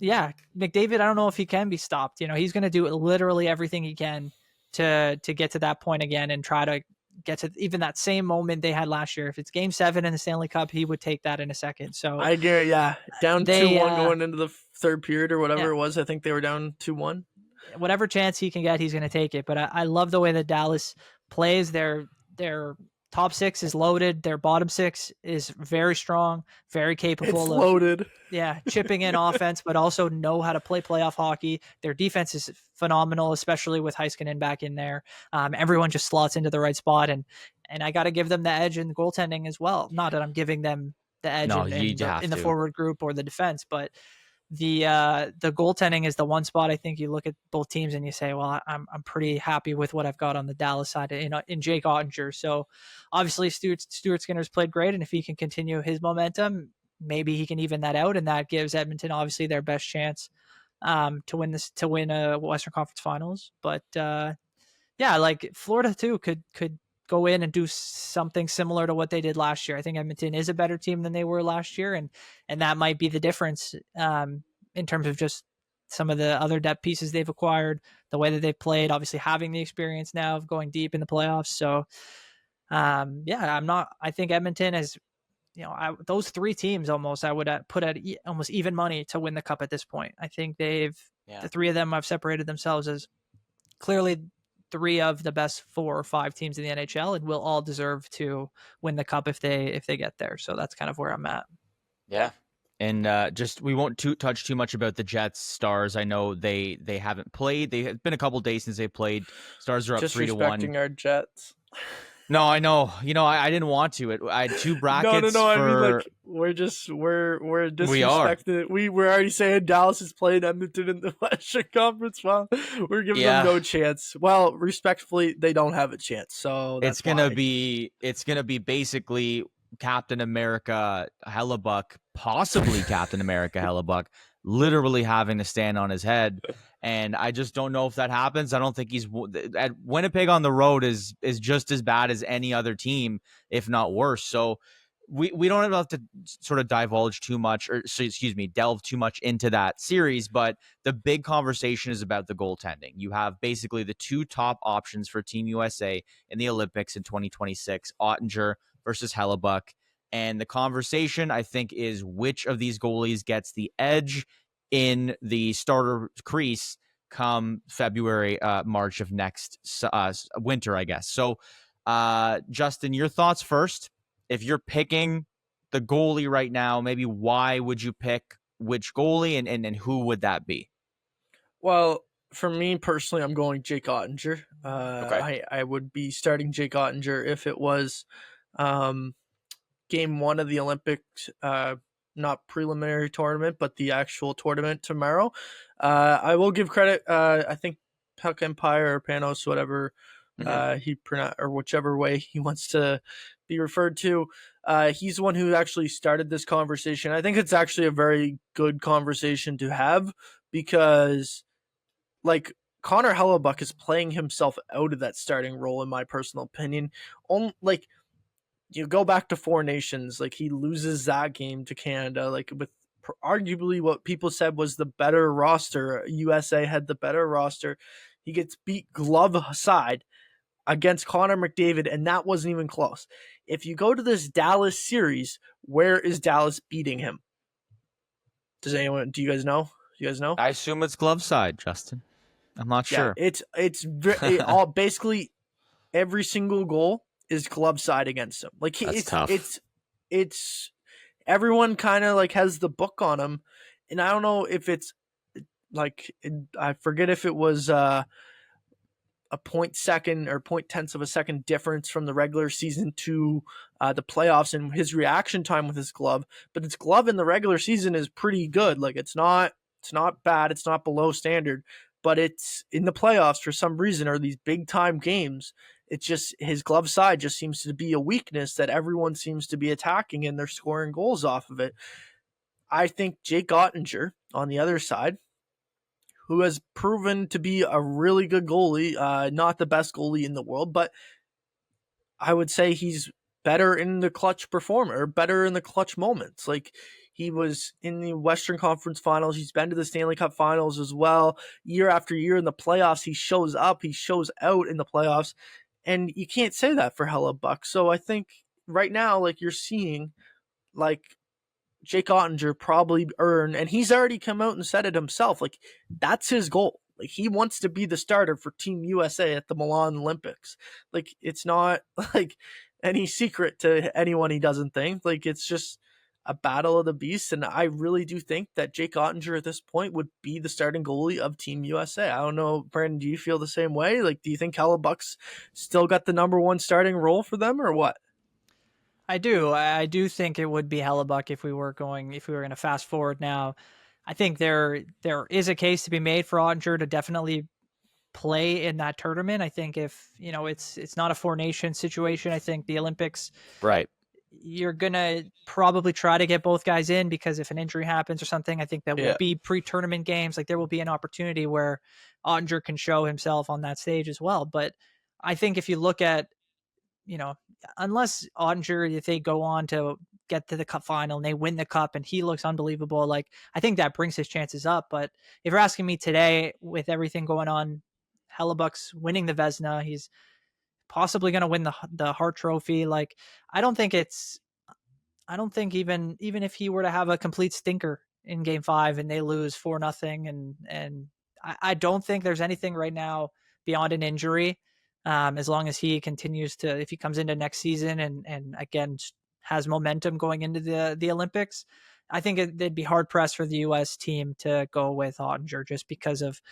yeah, McDavid, I don't know if he can be stopped. He's going to do literally everything he can to get to that point again and try to get to even that same moment they had last year. If it's Game 7 in the Stanley Cup, he would take that in a second. So I get, down 2-1 going into the 3rd period or whatever it was. I think they were down 2-1. Whatever chance he can get, he's going to take it. But I love the way that Dallas plays. Their top 6 is loaded. Their bottom 6 is very strong, very capable. It's loaded. Chipping in offense, but also know how to play playoff hockey. Their defense is phenomenal, especially with Heiskanen back in there. Everyone just slots into the right spot, and I got to give them the edge in the goaltending as well. Not that I'm giving them the edge in the forward group or the defense, but the goaltending is the one spot I think you look at both teams and you say, well, I'm pretty happy with what I've got on the Dallas side in Jake Oettinger. So obviously Stuart Skinner's played great, and if he can continue his momentum, maybe he can even that out, and that gives Edmonton obviously their best chance to win a Western Conference Finals. But like Florida too could go in and do something similar to what they did last year. I think Edmonton is a better team than they were last year, and that might be the difference in terms of just some of the other depth pieces they've acquired, the way that they've played, obviously having the experience now of going deep in the playoffs. So I think Edmonton is, those 3 teams almost I would put at almost even money to win the cup at this point. I think the 3 of them have separated themselves as clearly 3 of the best 4 or 5 teams in the NHL, and will all deserve to win the cup if they get there. So that's kind of where I'm at. Yeah. And we won't touch too much about the Jets. Stars, I know they haven't played. They've been a couple days since they played. Stars are up 3-1. Disrespecting our Jets. No, I know. I didn't want to. I had two brackets. No. For... I mean, like, we're We are. disrespecting. We're already saying Dallas is playing Edmonton in the Western Conference. Well, we're giving them no chance. Well, respectfully, they don't have a chance. So that's it's gonna be basically Captain America Hellebuyck, possibly Captain America Hellebuyck, literally having to stand on his head. And I just don't know if that happens. I don't think he's at Winnipeg on the road is just as bad as any other team, if not worse. So we don't have to sort of delve too much into that series. But the big conversation is about the goaltending. You have basically the two top options for Team USA in the Olympics in 2026, Oettinger versus Hellebuyck. And the conversation, I think, is which of these goalies gets the edge in the starter crease come February, March of next winter, I guess. So, Justin, your thoughts first. If you're picking the goalie right now, maybe why would you pick which goalie and who would that be? Well, for me personally, I'm going Jake Oettinger. Okay. I would be starting Jake Oettinger if it was game one of the Olympics, not preliminary tournament, but the actual tournament tomorrow. I will give credit. I think Puck Empire or Panos, whatever he pronounce or whichever way he wants to be referred to. He's the one who actually started this conversation. I think it's actually a very good conversation to have because, like, Connor Hellebuyck is playing himself out of that starting role, in my personal opinion. Like, you go back to Four Nations, like, he loses that game to Canada, like, with arguably what people said was the better roster. USA had the better roster. He gets beat glove side against Connor McDavid, and that wasn't even close. If you go to this Dallas series, where is Dallas beating him? Do you guys know? I assume it's glove side, Justin. I'm not sure. It's all basically every single goal is glove side against him. Like, That's tough. It's everyone kind of like has the book on him, and I don't know if it's like, I forget if it was a 0.2 or 0.1 of a second difference from the regular season to the playoffs and his reaction time with his glove. But his glove in the regular season is pretty good. Like, it's not bad. It's not below standard. But it's in the playoffs for some reason, or these big time games, it's just his glove side just seems to be a weakness that everyone seems to be attacking, and they're scoring goals off of it. I think Jake Oettinger on the other side, who has proven to be a really good goalie, not the best goalie in the world, but I would say he's better in the clutch performer, better in the clutch moments. Like, he was in the Western Conference Finals. He's been to the Stanley Cup Finals as well. Year after year in the playoffs, he shows up, he shows out in the playoffs, and you can't say that for Hellebuyck. So I think right now, like, you're seeing, like, Jake Oettinger probably earn, and he's already come out and said it himself, like, that's his goal. Like, he wants to be the starter for Team USA at the Milan Olympics. Like, it's not like any secret to anyone he doesn't think. Like, it's just a battle of the beasts, and I really do think that Jake Oettinger at this point would be the starting goalie of Team USA. I don't know, Brandon, do you feel the same way? Like, do you think Hellebuyck's still got the number one starting role for them, or what? I do. I do think it would be Hellebuyck if we were going to fast forward now. I think there is a case to be made for Oettinger to definitely play in that tournament. I think if, it's not a Four Nations situation. I think the Olympics, Right, you're going to probably try to get both guys in, because if an injury happens or something, I think that will be pre-tournament games. Like, there will be an opportunity where Oettinger can show himself on that stage as well. But I think if you look at, unless Oettinger, if they go on to get to the cup final and they win the cup and he looks unbelievable, like, I think that brings his chances up. But if you're asking me today, with everything going on, Hellebuyck's winning the Vezina, he's possibly going to win the Hart Trophy. Like, I don't think even if he were to have a complete stinker in Game 5 and they lose 4-0, and I don't think there's anything right now beyond an injury. As long as he continues to, if he comes into next season and again has momentum going into the Olympics, I think they'd be hard pressed for the U.S. team to go with Oettinger, just because of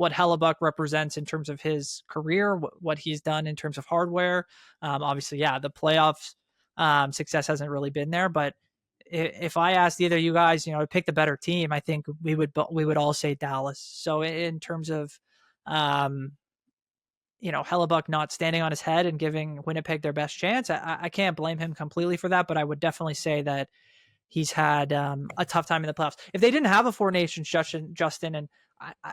what Hellebuyck represents in terms of his career, what he's done in terms of hardware. Obviously, yeah, the playoffs success hasn't really been there, but if I asked either of you guys, to pick the better team, I think we would all say Dallas. So in terms of, Hellebuyck not standing on his head and giving Winnipeg their best chance, I can't blame him completely for that, but I would definitely say that he's had a tough time in the playoffs. If they didn't have a Four Nations, Justin, and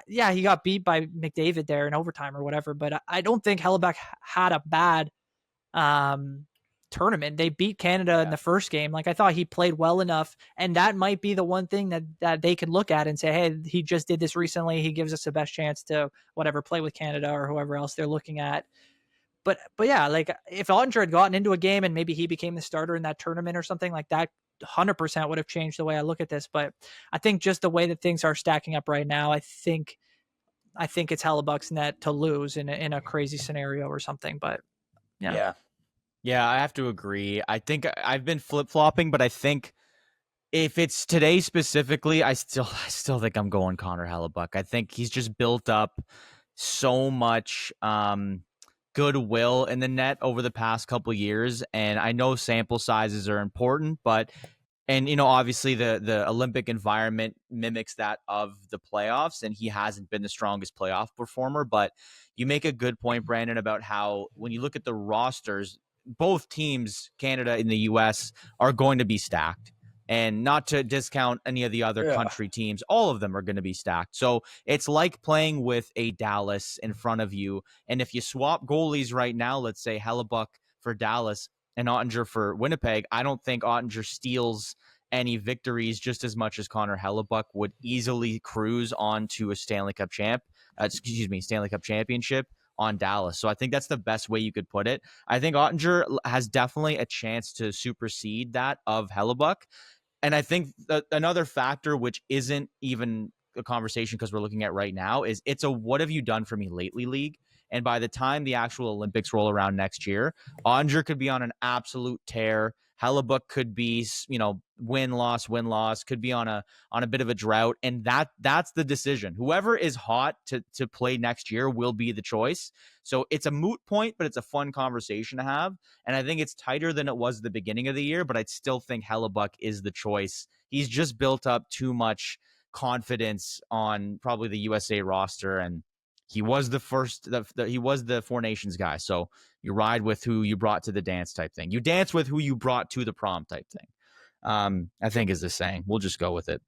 yeah, he got beat by McDavid there in overtime or whatever, but I don't think Hellebuyck had a bad tournament. They beat Canada in the first game. Like, I thought he played well enough, and that might be the one thing that they can look at and say, hey, he just did this recently. He gives us the best chance to whatever play with Canada or whoever else they're looking at. But yeah, like if Oettinger had gotten into a game and maybe he became the starter in that tournament or something like that, 100% would have changed the way I look at this. But I think just the way that things are stacking up right now, I think it's Hellebuyck's net to lose in a crazy scenario or something. But yeah, I have to agree. I think I've been flip-flopping, but I think if it's today specifically, I still think I'm going Connor Hellebuyck. I think he's just built up so much goodwill in the net over the past couple years, and I know sample sizes are important, but obviously the Olympic environment mimics that of the playoffs, and he hasn't been the strongest playoff performer. But you make a good point, Brandon, about how when you look at the rosters, both teams, Canada and the US, are going to be stacked. And not to discount any of the other country teams, all of them are going to be stacked. So it's like playing with a Dallas in front of you. And if you swap goalies right now, let's say Hellebuyck for Dallas and Oettinger for Winnipeg, I don't think Oettinger steals any victories just as much as Connor Hellebuyck would easily cruise onto a Stanley Cup championship on Dallas. So I think that's the best way you could put it. I think Oettinger has definitely a chance to supersede that of Hellebuyck. And I think another factor, which isn't even a conversation because we're looking at right now, is it's a what have you done for me lately league. And by the time the actual Olympics roll around next year, Oettinger could be on an absolute tear. Hellebuyck could be, win loss, could be on a bit of a drought, and that's the decision. Whoever is hot to play next year will be the choice. So it's a moot point, but it's a fun conversation to have, and I think it's tighter than it was at the beginning of the year. But I'd still think Hellebuyck is the choice. He's just built up too much confidence on probably the USA roster, and he was the first. He was the Four Nations guy. So you ride with who you brought to the dance type thing. You dance with who you brought to the prom type thing. I think is the saying. We'll just go with it.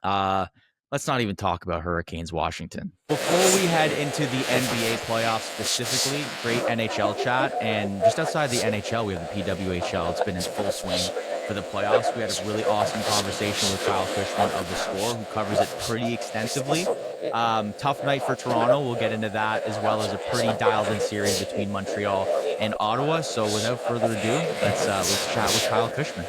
Let's not even talk about Hurricanes Washington. Before we head into the NBA playoffs specifically, great NHL chat. And just outside the NHL, we have the PWHL. It's been in full swing for the playoffs. We had a really awesome conversation with Kyle Cushman of theScore, who covers it pretty extensively. Tough night for Toronto. We'll get into that, as well as a pretty dialed-in series between Montreal and Ottawa. So without further ado, let's chat with Kyle Cushman.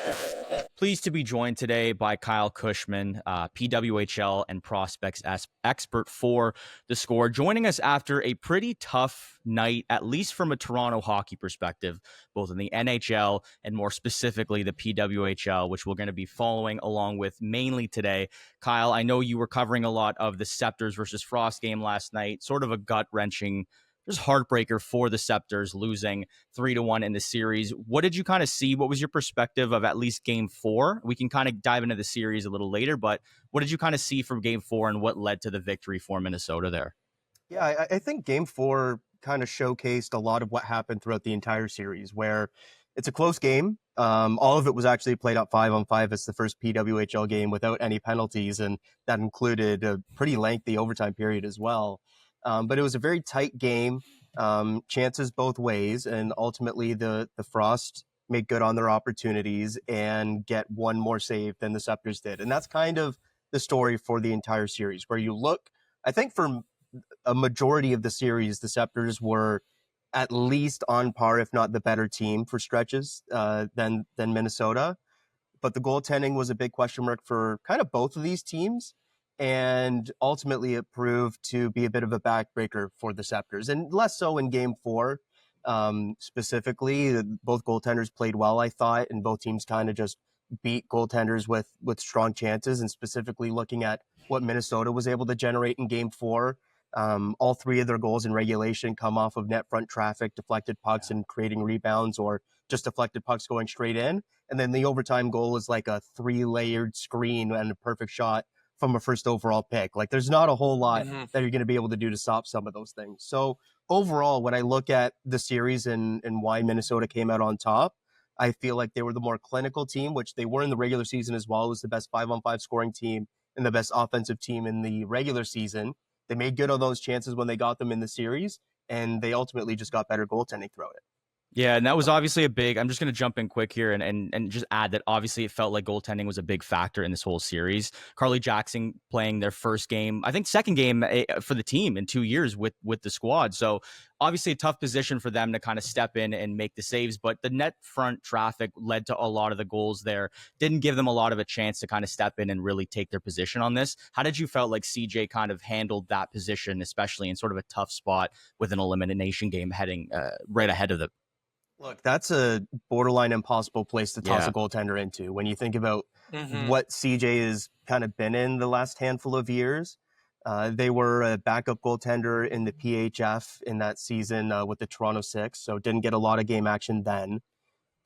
Pleased to be joined today by Kyle Cushman, PWHL and prospects expert for theScore, joining us after a pretty tough night, at least from a Toronto hockey perspective, both in the NHL and more specifically the PWHL, which we're going to be following along with mainly today. Kyle, I know you were covering a lot of the Sceptres versus Frost game last night, sort of a gut-wrenching, just heartbreaker for the Sceptres, losing 3-1 in the series. What did you kind of see? What was your perspective of at least Game 4? We can kind of dive into the series a little later, but what did you kind of see from Game 4 and what led to the victory for Minnesota there? Yeah, I think Game 4 kind of showcased a lot of what happened throughout the entire series, where it's a close game. All of it was actually played out 5-on-5 as the first PWHL game without any penalties, and that included a pretty lengthy overtime period as well. But it was a very tight game, chances both ways, and ultimately the Frost made good on their opportunities and get one more save than the Sceptres did. And that's kind of the story for the entire series, where you look, I think for a majority of the series, the Sceptres were at least on par, if not the better team for stretches than Minnesota. But the goaltending was a big question mark for kind of both of these teams. And ultimately, it proved to be a bit of a backbreaker for the Sceptres, and less so in Game 4. Specifically, both goaltenders played well, I thought, and both teams kind of just beat goaltenders with strong chances. And specifically looking at what Minnesota was able to generate in Game 4, All three of their goals in regulation come off of net front traffic, deflected pucks and creating rebounds, or just deflected pucks going straight in. And then the overtime goal is like a 3-layered screen and a perfect shot from a first overall pick. Like there's not a whole lot that you're going to be able to do to stop some of those things. So overall, when I look at the series and why Minnesota came out on top, I feel like they were the more clinical team, which they were in the regular season as well. It was the best 5-on-5 scoring team and the best offensive team in the regular season. They made good on those chances when they got them in the series, and they ultimately just got better goaltending throughout it. Yeah, and that was obviously a big. I'm just going to jump in quick here and just add that obviously it felt like goaltending was a big factor in this whole series. Carly Jackson playing their first game, I think second game for the team in 2 years with the squad. So obviously a tough position for them to kind of step in and make the saves, but the net front traffic led to a lot of the goals there. Didn't give them a lot of a chance to kind of step in and really take their position on this. How did you felt like CJ kind of handled that position, especially in sort of a tough spot with an elimination game heading right ahead of the. Look, that's a borderline impossible place to toss a goaltender into. When you think about what CJ has kind of been in the last handful of years, they were a backup goaltender in the PHF in that season with the Toronto Six, so didn't get a lot of game action then.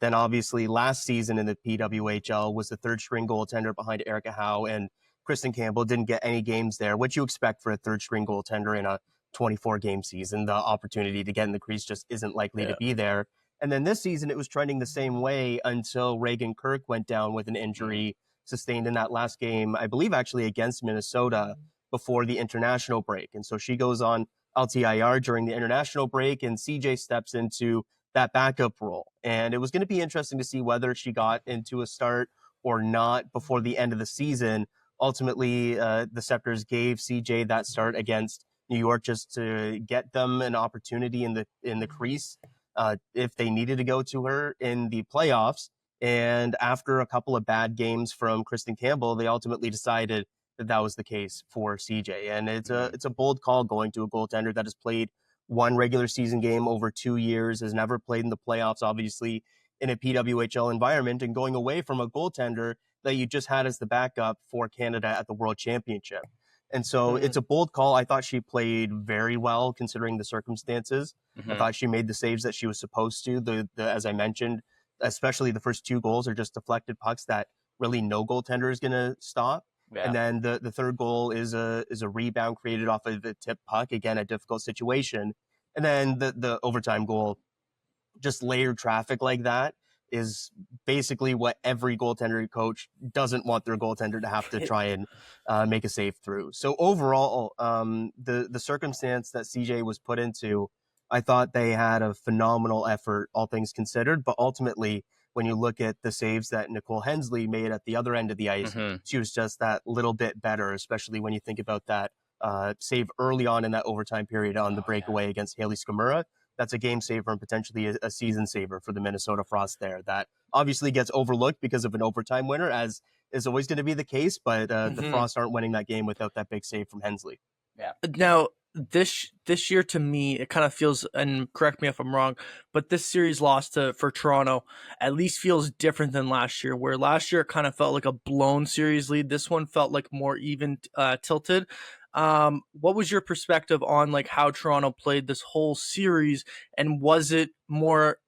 Then obviously last season in the PWHL was the third string goaltender behind Erica Howe, and Kristen Campbell didn't get any games there. What you expect for a third string goaltender in a 24-game season, the opportunity to get in the crease just isn't likely to be there. And then this season, it was trending the same way until Reagan Kirk went down with an injury sustained in that last game, I believe actually against Minnesota before the international break. And so she goes on LTIR during the international break, and CJ steps into that backup role. And it was going to be interesting to see whether she got into a start or not before the end of the season. Ultimately, the Sceptres gave CJ that start against New York just to get them an opportunity in the crease. If they needed to go to her in the playoffs. And after a couple of bad games from Kristen Campbell, they ultimately decided that was the case for CJ. And it's a bold call going to a goaltender that has played one regular season game over 2 years, has never played in the playoffs, obviously, in a PWHL environment, and going away from a goaltender that you just had as the backup for Canada at the World Championship. And so it's a bold call. I thought she played very well considering the circumstances. I thought she made the saves that she was supposed to. The as I mentioned, especially the first 2 goals are just deflected pucks that really no goaltender is going to stop. Yeah. And then the third goal is a rebound created off of the tip puck. Again, a difficult situation. And then the overtime goal, just layered traffic like that, is basically what every goaltender coach doesn't want their goaltender to have to try and make a save through. So overall, the circumstance that CJ was put into, I thought they had a phenomenal effort, all things considered. But ultimately, when you look at the saves that Nicole Hensley made at the other end of the ice, she was just that little bit better, especially when you think about that save early on in that overtime period on the breakaway against Haley Skamura. That's a game saver and potentially a season saver for the Minnesota Frost there. That obviously gets overlooked because of an overtime winner, as is always going to be the case. But the Frost aren't winning that game without that big save from Hensley. Yeah. Now, this year to me, it kind of feels, and correct me if I'm wrong, but this series loss for Toronto at least feels different than last year, where last year it kind of felt like a blown series lead. This one felt like more even tilted. What was your perspective on like how Toronto played this whole series, and was it more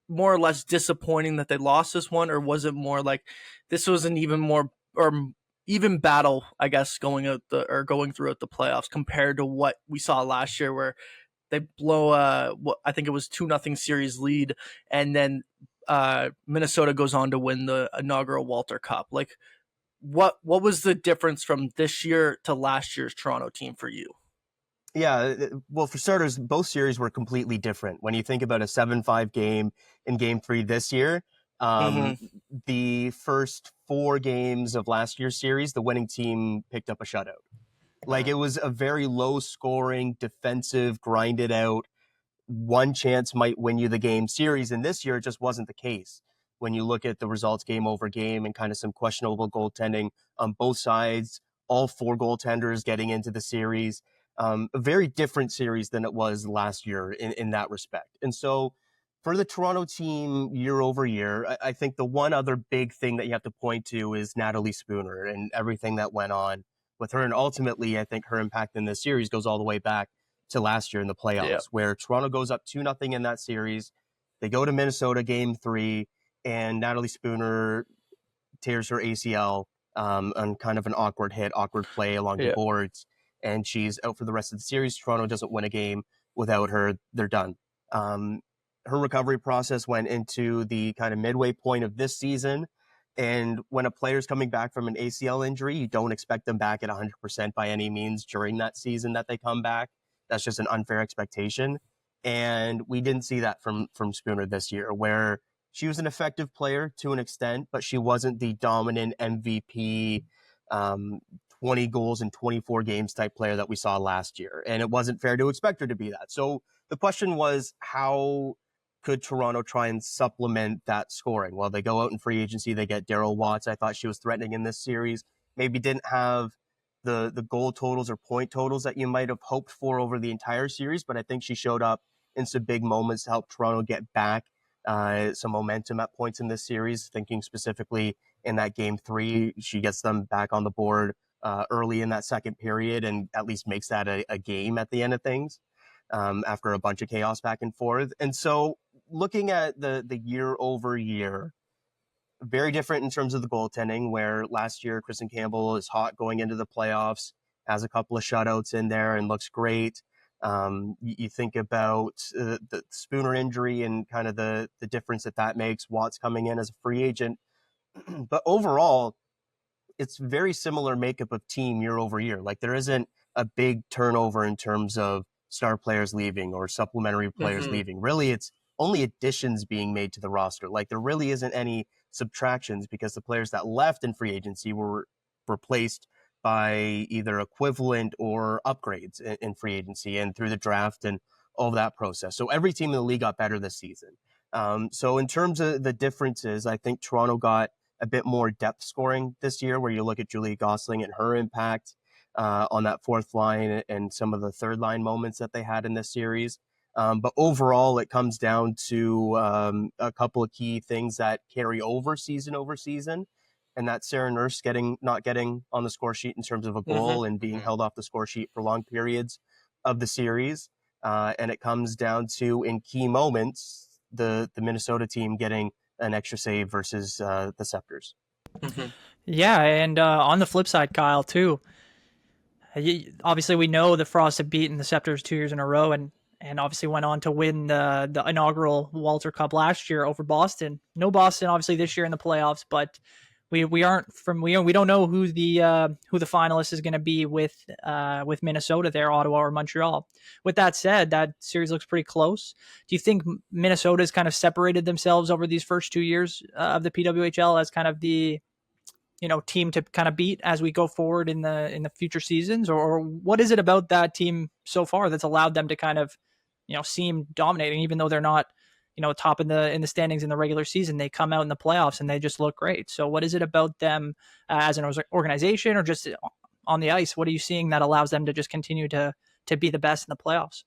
or less disappointing that they lost this one, or was it more like this was an even more or even battle, I guess, going throughout the playoffs compared to what we saw last year, where they blow I think it was 2-0 series lead, and then Minnesota goes on to win the inaugural Walter Cup. Like, what was the difference from this year to last year's Toronto team for you? Yeah, well, for starters, both series were completely different. When you think about a 7-5 game in Game 3 this year, the first 4 games of last year's series, the winning team picked up a shutout. Like, it was a very low-scoring, defensive, grinded out, one chance might win you the game series. And this year, it just wasn't the case. When you look at the results game over game and kind of some questionable goaltending on both sides, all 4 goaltenders getting into the series, a very different series than it was last year in that respect. And so for the Toronto team year over year, I think the one other big thing that you have to point to is Natalie Spooner and everything that went on with her. And ultimately, I think her impact in this series goes all the way back to last year in the playoffs, where Toronto goes up 2-0 in that series. They go to Minnesota game 3, and Natalie Spooner tears her ACL on kind of an awkward play along the boards, and she's out for the rest of the series. Toronto doesn't win a game without her. They're done. Her recovery process went into the kind of midway point of this season. And when a player's coming back from an ACL injury, you don't expect them back at 100% by any means during that season that they come back. That's just an unfair expectation. And we didn't see that from Spooner this year, where she was an effective player to an extent, but she wasn't the dominant MVP, 20 goals in 24 games type player that we saw last year. And it wasn't fair to expect her to be that. So the question was, how could Toronto try and supplement that scoring? Well, they go out in free agency, they get Daryl Watts. I thought she was threatening in this series. Maybe didn't have the goal totals or point totals that you might have hoped for over the entire series, but I think she showed up in some big moments to help Toronto get back some momentum at points in this series. Thinking specifically in that game 3, she gets them back on the board early in that second period and at least makes that a game at the end of things after a bunch of chaos back and forth. And so looking at the year over year, very different in terms of the goaltending, where last year Kristen Campbell is hot going into the playoffs, has a couple of shutouts in there and looks great. You think about the Spooner injury and kind of the difference that makes, Watts coming in as a free agent. But overall, it's very similar makeup of team year over year. Like, there isn't a big turnover in terms of star players leaving or supplementary players leaving. Really, it's only additions being made to the roster. Like, there really isn't any subtractions, because the players that left in free agency were replaced by either equivalent or upgrades in free agency and through the draft and all of that process. So every team in the league got better this season. So in terms of the differences, I think Toronto got a bit more depth scoring this year, where you look at Julia Gosling and her impact on that fourth line and some of the third line moments that they had in this series. But overall, it comes down to a couple of key things that carry over season, and that's Sarah Nurse not getting on the score sheet in terms of a goal and being held off the score sheet for long periods of the series. And it comes down to, in key moments, the Minnesota team getting an extra save versus the Sceptres. Yeah, and on the flip side, Kyle, too, obviously we know the Frost have beaten the Sceptres 2 years in a row, and obviously went on to win the inaugural Walter Cup last year over Boston. No Boston, obviously, this year in the playoffs, but we don't know who the finalist is going to be with Minnesota there, Ottawa or Montreal. With that said, that series looks pretty close. Do you think Minnesota's kind of separated themselves over these first 2 years of the PWHL as kind of the team to kind of beat as we go forward in the future seasons, or what is it about that team so far that's allowed them to kind of seem dominating, even though they're not top in the standings in the regular season? They come out in the playoffs and they just look great. So what is it about them as an organization, or just on the ice? What are you seeing that allows them to just continue to be the best in the playoffs?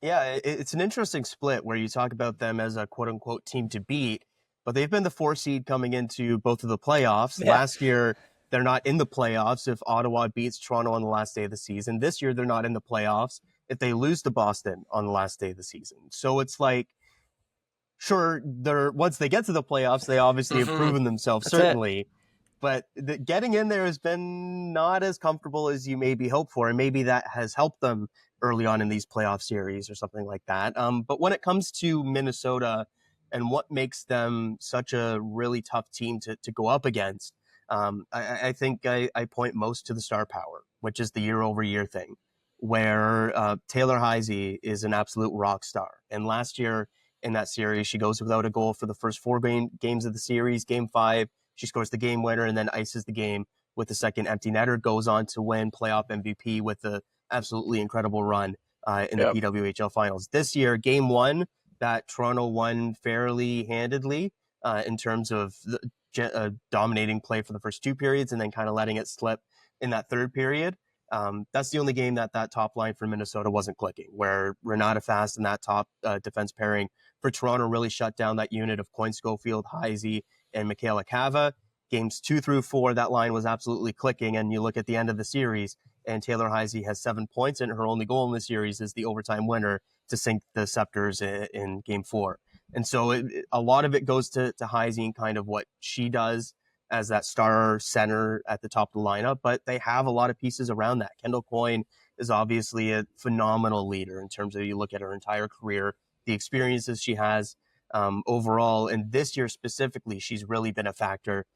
Yeah, it's an interesting split where you talk about them as a quote unquote team to beat, but they've been the 4 seed coming into both of the playoffs. Yeah. Last year, they're not in the playoffs if Ottawa beats Toronto on the last day of the season. This year, they're not in the playoffs if they lose to Boston on the last day of the season. So it's like, sure, once they get to the playoffs, they obviously have proven themselves, certainly. But getting in there has been not as comfortable as you maybe hope for, and maybe that has helped them early on in these playoff series or something like that. But when it comes to Minnesota and what makes them such a really tough team to go up against, I think I point most to the star power, which is the year-over-year thing, where Taylor Heisey is an absolute rock star. And last year in that series, she goes without a goal for the first 4 games of the series. Game 5, she scores the game winner and then ices the game with the second empty netter, goes on to win playoff MVP with the absolutely incredible run in the PWHL finals. This year, game 1, that Toronto won fairly handedly in terms of dominating play for the first 2 periods and then kind of letting it slip in that third period. That's the only game that top line for Minnesota wasn't clicking, where Renata Fast and that top defense pairing for Toronto really shut down that unit of Coyne Schofield, Heisey, and Michaela Cava. games 2 through 4, that line was absolutely clicking. And you look at the end of the series, and Taylor Heisey has 7 points, and her only goal in the series is the overtime winner to sink the Sceptres in game 4. And so a lot of it goes to Heisey and kind of what she does as that star center at the top of the lineup, but they have a lot of pieces around that. Kendall Coyne is obviously a phenomenal leader in terms of, you look at her entire career, the experiences she has overall. And this year specifically, she's really been a factor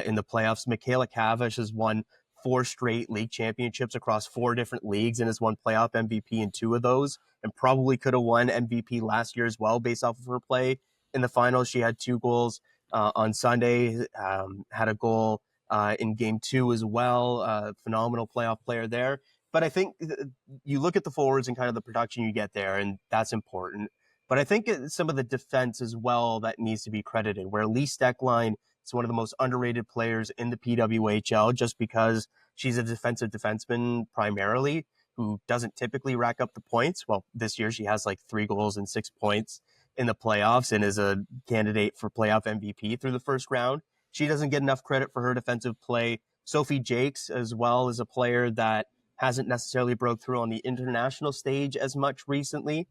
in the playoffs. Michaela Cavish has won 4 straight league championships across 4 different leagues and has won playoff MVP in 2 of those, and probably could have won MVP last year as well based off of her play in the finals. She had 2 goals on Sunday, had a goal in game 2 as well. Phenomenal playoff player there. But I think you look at the forwards and kind of the production you get there, and that's important. But I think some of the defense as well that needs to be credited, where Elise Steckline is one of the most underrated players in the PWHL, just because she's a defensive defenseman primarily, who doesn't typically rack up the points. Well, this year she has like 3 goals and 6 points in the playoffs and is a candidate for playoff MVP through the first round. She doesn't get enough credit for her defensive play. Sophie Jakes as well is a player that hasn't necessarily broke through on the international stage as much recently,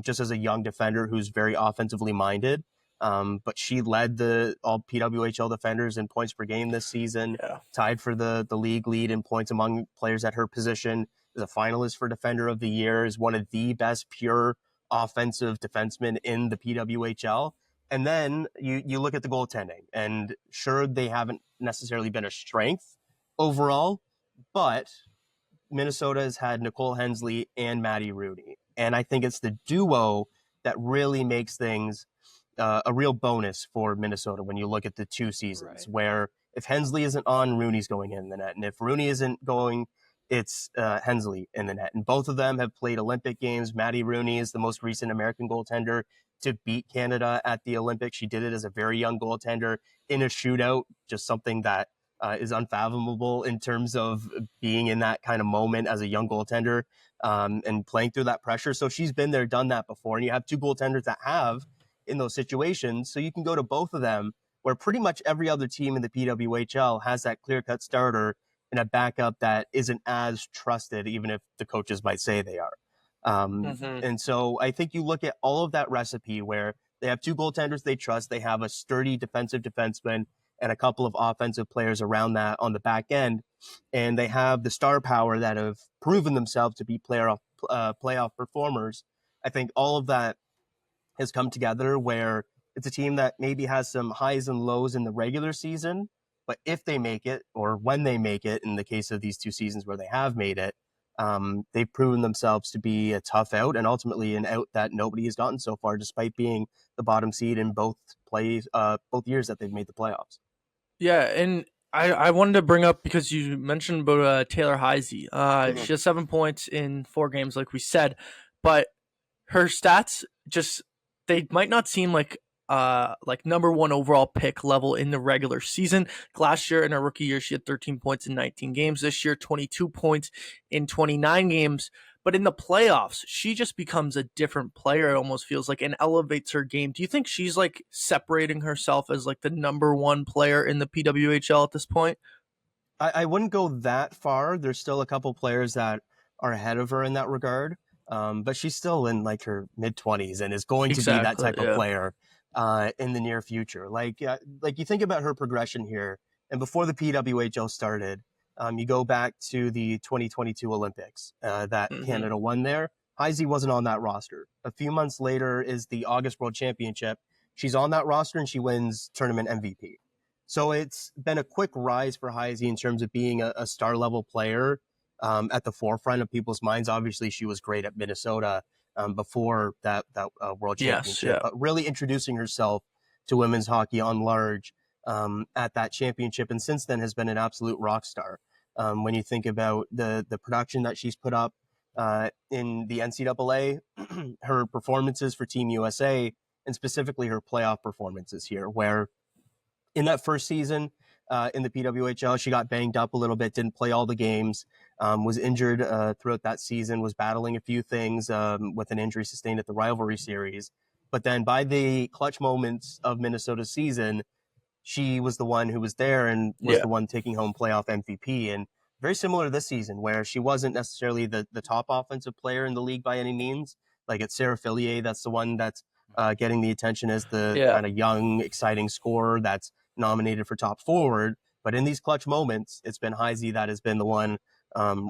just as a young defender who's very offensively minded. But she led the all PWHL defenders in points per game this season, tied for the league lead in points among players at her position, is a finalist for Defender of the Year, is one of the best pure offensive defensemen in the PWHL. And then you look at the goaltending, and sure, they haven't necessarily been a strength overall, but Minnesota has had Nicole Hensley and Maddie Rooney. And I think it's the duo that really makes things a real bonus for Minnesota when you look at the 2 seasons, where if Hensley isn't on, Rooney's going in the net. And if Rooney isn't going, it's Hensley in the net. And both of them have played Olympic games. Maddie Rooney is the most recent American goaltender to beat Canada at the Olympics. She did it as a very young goaltender in a shootout, just something that is unfathomable in terms of being in that kind of moment as a young goaltender and playing through that pressure. So she's been there, done that before. And you have 2 goaltenders that have in those situations. So you can go to both of them, where pretty much every other team in the PWHL has that clear-cut starter and a backup that isn't as trusted, even if the coaches might say they are. And so I think you look at all of that recipe where they have 2 goaltenders they trust, they have a sturdy defensive defenseman and a couple of offensive players around that on the back end, and they have the star power that have proven themselves to be playoff performers. I think all of that has come together where it's a team that maybe has some highs and lows in the regular season, but if they make it, or when they make it, in the case of these 2 seasons where they have made it, they've proven themselves to be a tough out, and ultimately an out that nobody has gotten so far, despite being the bottom seed in both years that they've made the playoffs. Yeah, and I wanted to bring up, because you mentioned about Taylor Heisey. She has 7 points in 4 games, like we said, but her stats they might not seem like number 1 overall pick level in the regular season. Last year, in her rookie year, she had 13 points in 19 games. This year, 22 points in 29 games. But in the playoffs, she just becomes a different player, it almost feels like, and elevates her game. Do you think she's like separating herself as like the number 1 player in the PWHL at this point? I wouldn't go that far. There's still a couple players that are ahead of her in that regard. But she's still in like her mid-20s and is going to be that type of player in the near future. Like you think about her progression here, and before the PWHL started, you go back to the 2022 Olympics that Canada won there. Heisey wasn't on that roster. A few months later is the August World Championship. She's on that roster and she wins tournament MVP. So it's been a quick rise for Heisey in terms of being a star-level player at the forefront of people's minds. Obviously, she was great at Minnesota before that World Championship, but really introducing herself to women's hockey on large at that championship, and since then has been an absolute rock star. When you think about the production that she's put up in the NCAA, her performances for Team USA, and specifically her playoff performances here, where in that first season in the PWHL, she got banged up a little bit, didn't play all the games, was injured throughout that season, was battling a few things with an injury sustained at the rivalry series. But then by the clutch moments of Minnesota's season, she was the one who was there and was the one taking home playoff MVP. And very similar this season, where she wasn't necessarily the top offensive player in the league by any means. Like it's Sarah Fillier, that's the one that's getting the attention as the kind of young, exciting scorer that's nominated for top forward. But in these clutch moments, it's been Heisey that has been the one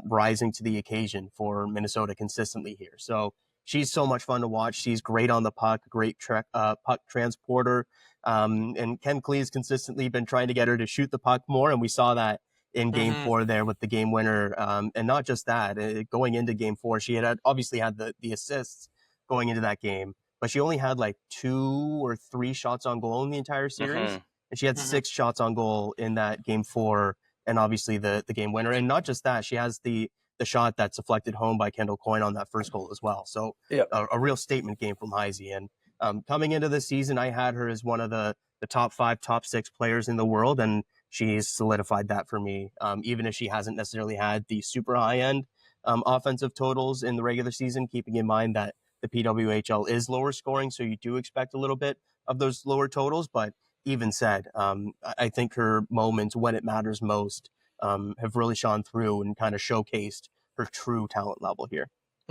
rising to the occasion for Minnesota consistently here. So she's so much fun to watch. She's great on the puck, great puck transporter. And Ken Clee's consistently been trying to get her to shoot the puck more. And we saw that in game 4 there with the game winner. And not just that, going into game 4, she had obviously had the assists going into that game, but she only had like 2 or 3 shots on goal in the entire series. And she had 6 shots on goal in that game 4, and obviously the game winner. And not just that, she has the shot that's deflected home by Kendall Coyne on that first goal as well. So a real statement game from Heisey. And coming into this season, I had her as one of the top 5, top 6 players in the world, and she's solidified that for me. Even if she hasn't necessarily had the super high end offensive totals in the regular season, keeping in mind that the PWHL is lower scoring, so you do expect a little bit of those lower totals. But even said, I think her moments when it matters most have really shone through and kind of showcased her true talent level here.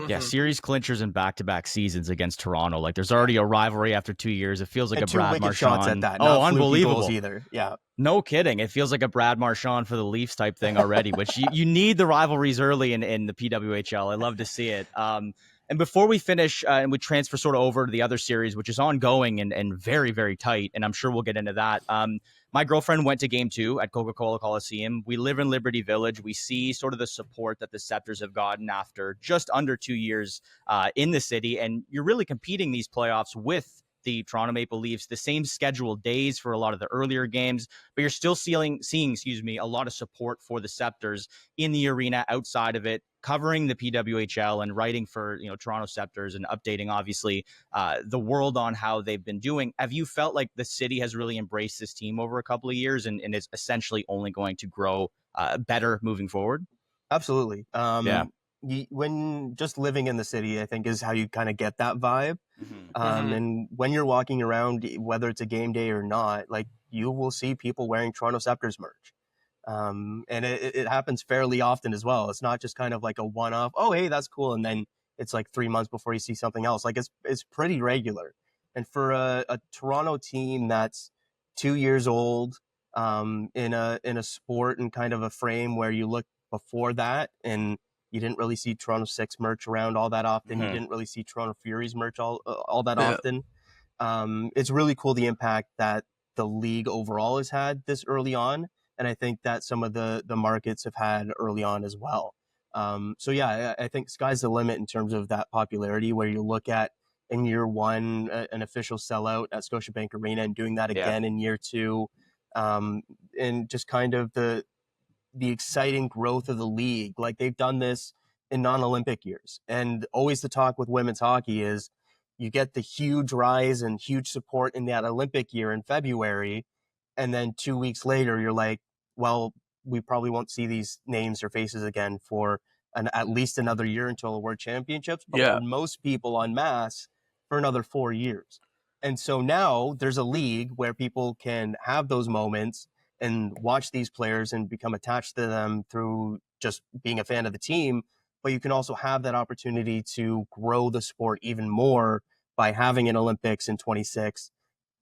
Yeah, series clinchers in back-to-back seasons against Toronto. Like, there's already a rivalry after 2 years. It feels like and a Brad Marchand shots at that. Oh, unbelievable! Either. Yeah, no kidding. It feels like a Brad Marchand for the Leafs type thing already. Which you need the rivalries early in the PWHL. I love to see it. And before we finish and we transfer sort of over to the other series, which is ongoing and very, very tight, and I'm sure we'll get into that. My girlfriend went to game 2 at Coca-Cola Coliseum. We live in Liberty Village. We see sort of the support that the Sceptres have gotten after just under 2 years in the city. And you're really competing these playoffs with the Toronto Maple Leafs, the same scheduled days for a lot of the earlier games, but you're still seeing, a lot of support for the Sceptres in the arena, outside of it, covering the PWHL and writing for, Toronto Sceptres and updating, obviously, the world on how they've been doing. Have you felt like the city has really embraced this team over a couple of years and is essentially only going to grow better moving forward? Absolutely. When just living in the city, I think, is how you kind of get that vibe. And when you're walking around, whether it's a game day or not, like, you will see people wearing Toronto Sceptres merch. And it happens fairly often as well. It's not just kind of like a one-off, oh, hey, that's cool, and then it's like 3 months before you see something else. Like, it's pretty regular. And for a Toronto team that's 2 years old, in a sport and kind of a frame where you look before that and you didn't really see Toronto 6 merch around all that often. You didn't really see Toronto Furies merch all that often. It's really cool the impact that the league overall has had this early on. And I think that some of the markets have had early on as well. I think sky's the limit in terms of that popularity, where you look at in year 1, an official sellout at Scotiabank Arena, and doing that again in year 2. And just kind of the exciting growth of the league. Like, they've done this in non-Olympic years. And always the talk with women's hockey is you get the huge rise and huge support in that Olympic year in February. And then 2 weeks later, you're like, well, we probably won't see these names or faces again for at least another year until the World Championships. But for most people en masse, for another 4 years. And so now there's a league where people can have those moments and watch these players and become attached to them through just being a fan of the team. But you can also have that opportunity to grow the sport even more by having an Olympics in 26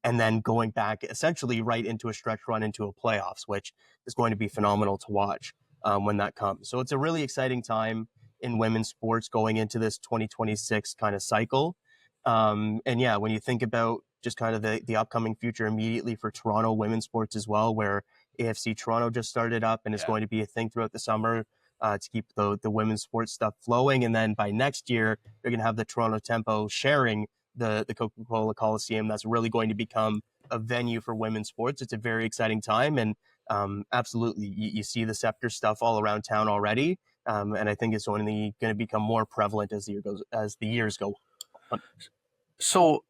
and then going back essentially right into a stretch run into a playoffs, which is going to be phenomenal to watch when that comes. So it's a really exciting time in women's sports going into this 2026 kind of cycle. When you think about just kind of the upcoming future immediately for Toronto women's sports as well, where AFC Toronto just started up and it's going to be a thing throughout the summer to keep the women's sports stuff flowing. And then by next year, you're going to have the Toronto Tempo sharing the Coca-Cola Coliseum. That's really going to become a venue for women's sports. It's a very exciting time. And absolutely, you see the Scepter stuff all around town already. And I think it's only going to become more prevalent as the years go on. So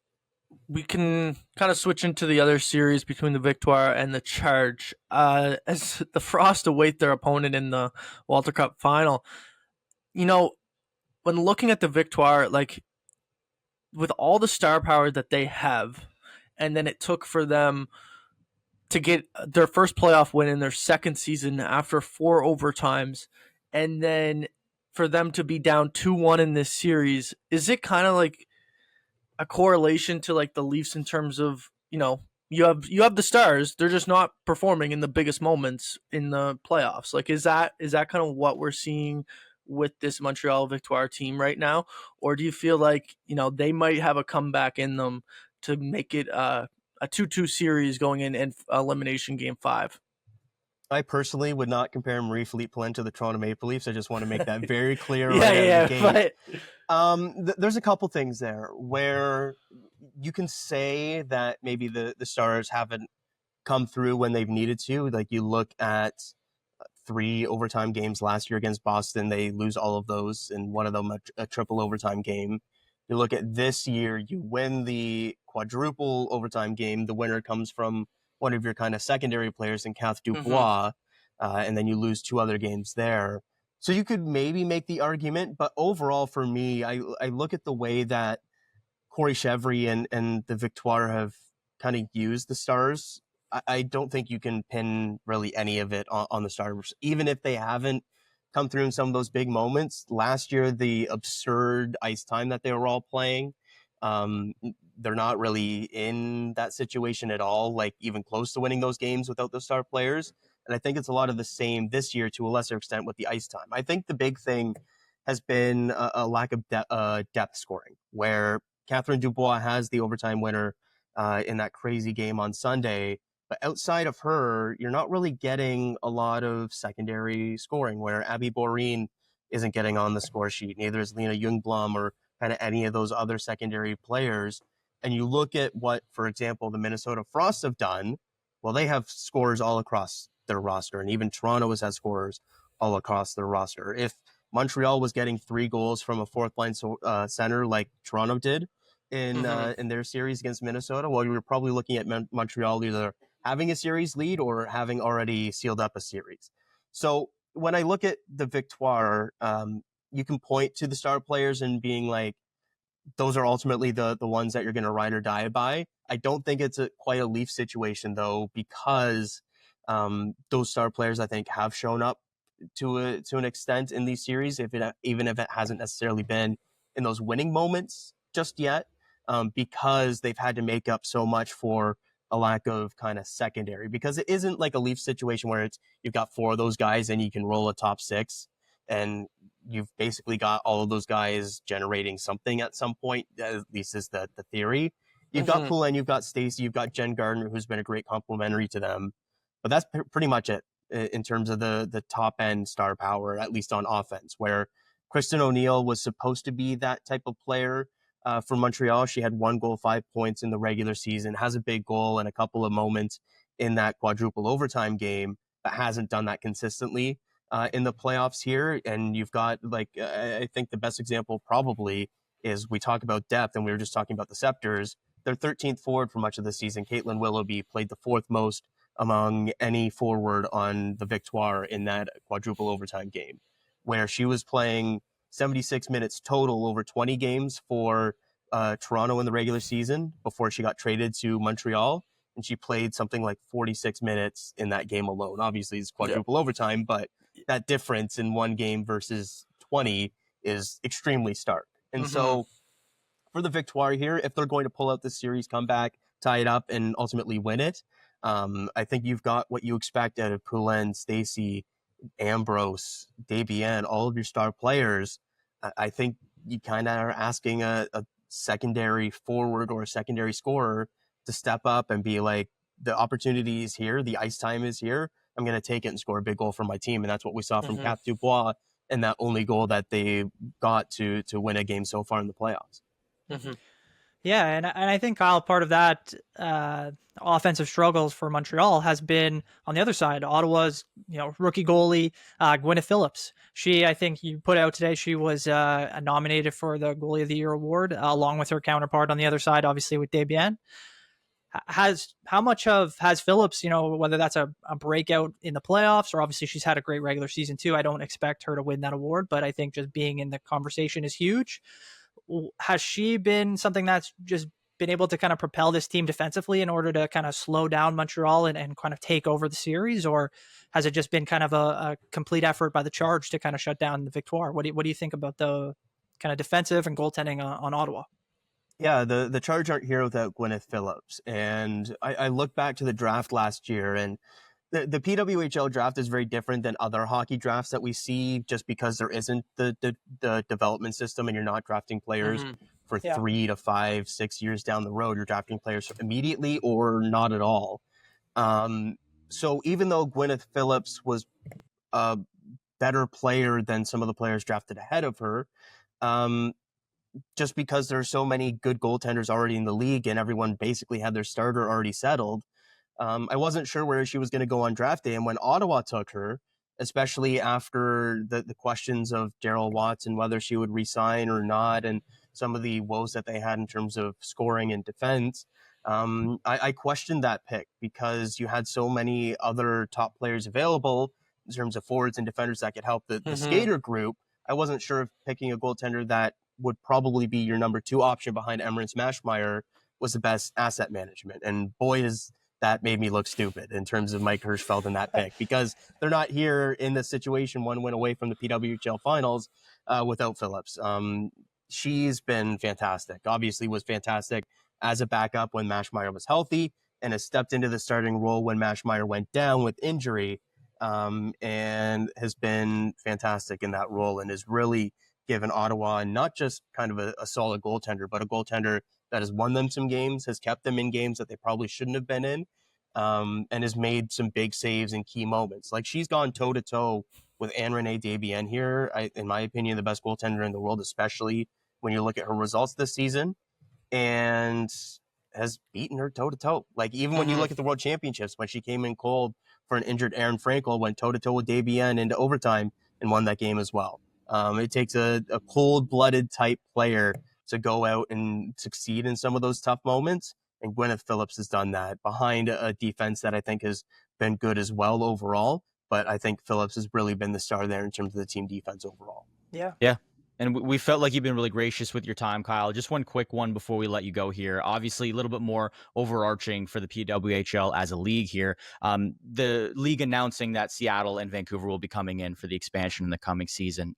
we can kind of switch into the other series between the Victoire and the Charge. As the Frost await their opponent in the Walter Cup final, when looking at the Victoire, like, with all the star power that they have, and then it took for them to get their first playoff win in their second season after 4 overtimes, and then for them to be down 2-1 in this series, is it kind of like a correlation to like the Leafs in terms of, you have the stars, they're just not performing in the biggest moments in the playoffs? Like, is that kind of what we're seeing with this Montreal Victoire team right now? Or do you feel like, they might have a comeback in them to make it a 2-2 series going in elimination game 5? I personally would not compare Marie-Philippe Poulin to the Toronto Maple Leafs. I just want to make that very clear right out of the gate. But there's a couple things there where you can say that maybe the Stars haven't come through when they've needed to. Like, you look at 3 overtime games last year against Boston, they lose all of those, and one of them a triple overtime game. You look at this year, you win the quadruple overtime game. The winner comes from one of your kind of secondary players in Kath Dubois, and then you lose 2 other games there. So you could maybe make the argument, but overall for me, I look at the way that Corey Chevry and the Victoire have kind of used the Stars. I don't think you can pin really any of it on the Stars, even if they haven't come through in some of those big moments. Last year, the absurd ice time that they were all playing, they're not really in that situation at all, like even close to winning those games without those star players. And I think it's a lot of the same this year to a lesser extent with the ice time. I think the big thing has been a lack of depth scoring, where Catherine Dubois has the overtime winner in that crazy game on Sunday. But outside of her, you're not really getting a lot of secondary scoring, where Abby Boreen isn't getting on the score sheet. Neither is Lena Ljungblom or kind of any of those other secondary players. And you look at what, for example, the Minnesota Frost have done. Well, they have scorers all across their roster, and even Toronto has had scorers all across their roster. If Montreal was getting 3 goals from a fourth line center like Toronto did in their series against Minnesota, well, you were probably looking at Montreal either having a series lead or having already sealed up a series. So when I look at the Victoire, you can point to the star players and being like, those are ultimately the ones that you're going to ride or die by. I don't think it's quite a Leaf situation, though, because those star players, I think, have shown up to an extent in these series, even if it hasn't necessarily been in those winning moments just yet, because they've had to make up so much for a lack of kind of secondary. Because it isn't like a Leaf situation where you've got 4 of those guys and you can roll a top 6, and you've basically got all of those guys generating something at some point, at least is the theory. You've got Poulin, you've got Stacey, you've got Jen Gardner, who's been a great complementary to them. But that's pretty much it in terms of the top end star power, at least on offense, where Kristen O'Neill was supposed to be that type of player for Montreal. She had 1 goal, 5 points in the regular season, has a big goal and a couple of moments in that quadruple overtime game, but hasn't done that consistently in the playoffs here. And you've got, like, I think the best example probably is, we talk about depth, and we were just talking about the Sceptres. Their 13th forward for much of the season, Caitlin Willoughby, played the 4th most among any forward on the Victoire in that quadruple overtime game, where she was playing 76 minutes total over 20 games for Toronto in the regular season before she got traded to Montreal. And she played something like 46 minutes in that game alone. Obviously, it's quadruple overtime, but that difference in one game versus 20 is extremely stark. And so for the Victoire here, if they're going to pull out this series, come back, tie it up, and ultimately win it, I think you've got what you expect out of Poulin, Stacey, Ambrose, Desbiens, all of your star players. I think you kind of are asking a secondary forward or a secondary scorer to step up and be like, the opportunity is here, the ice time is here, I'm going to take it and score a big goal for my team. And that's what we saw from Kath Dubois, and that only goal that they got to win a game so far in the playoffs. Yeah, and I think, Kyle, part of that offensive struggles for Montreal has been on the other side. Ottawa's rookie goalie, Gwyneth Phillips. I think you put out today, she was nominated for the Goalie of the Year award, along with her counterpart on the other side, obviously with Desbiens. Has Phillips, whether that's a breakout in the playoffs, or obviously she's had a great regular season too. I don't expect her to win that award, but I think just being in the conversation is huge. Has she been something that's just been able to kind of propel this team defensively in order to kind of slow down Montreal and kind of take over the series, or has it just been kind of a complete effort by the Charge to kind of shut down the Victoire? What do you think about the kind of defensive and goaltending on Ottawa? Yeah, the Charge aren't here without Gwyneth Phillips. And I look back to the draft last year, and the PWHL draft is very different than other hockey drafts that we see, just because there isn't the development system, and you're not drafting players for 3 to 5, 6 years down the road. You're drafting players immediately or not at all. So even though Gwyneth Phillips was a better player than some of the players drafted ahead of her, just because there are so many good goaltenders already in the league and everyone basically had their starter already settled, I wasn't sure where she was going to go on draft day. And when Ottawa took her, especially after the questions of Daryl Watts and whether she would resign or not, and some of the woes that they had in terms of scoring and defense, I questioned that pick, because you had so many other top players available in terms of forwards and defenders that could help the skater group. I wasn't sure if picking a goaltender that would probably be your number 2 option behind Emmerich Mashmeyer was the best asset management. And boy, is that made me look stupid in terms of Mike Hirschfeld in that pick, because they're not here in this situation 1 win away from the PWHL finals without Phillips. She's been fantastic. Obviously was fantastic as a backup when Mashmeyer was healthy, and has stepped into the starting role when Mashmeyer went down with injury, and has been fantastic in that role, and has really given Ottawa not just kind of a solid goaltender, but a goaltender that has won them some games, has kept them in games that they probably shouldn't have been in, and has made some big saves in key moments. Like, she's gone toe-to-toe with Anne-Renee Desbiens here, in my opinion, the best goaltender in the world, especially when you look at her results this season, and has beaten her toe-to-toe. Like, even when you look at the World Championships, when she came in cold for an injured Aaron Frankel, went toe-to-toe with Desbiens into overtime and won that game as well. It takes a cold-blooded type player to go out and succeed in some of those tough moments, and Gwyneth Phillips has done that behind a defense that I think has been good as well overall, but I think Phillips has really been the star there in terms of the team defense overall. Yeah. And we felt like you've been really gracious with your time, Kyle. Just one quick one before we let you go here. Obviously, a little bit more overarching for the PWHL as a league here. The league announcing that Seattle and Vancouver will be coming in for the expansion in the coming season.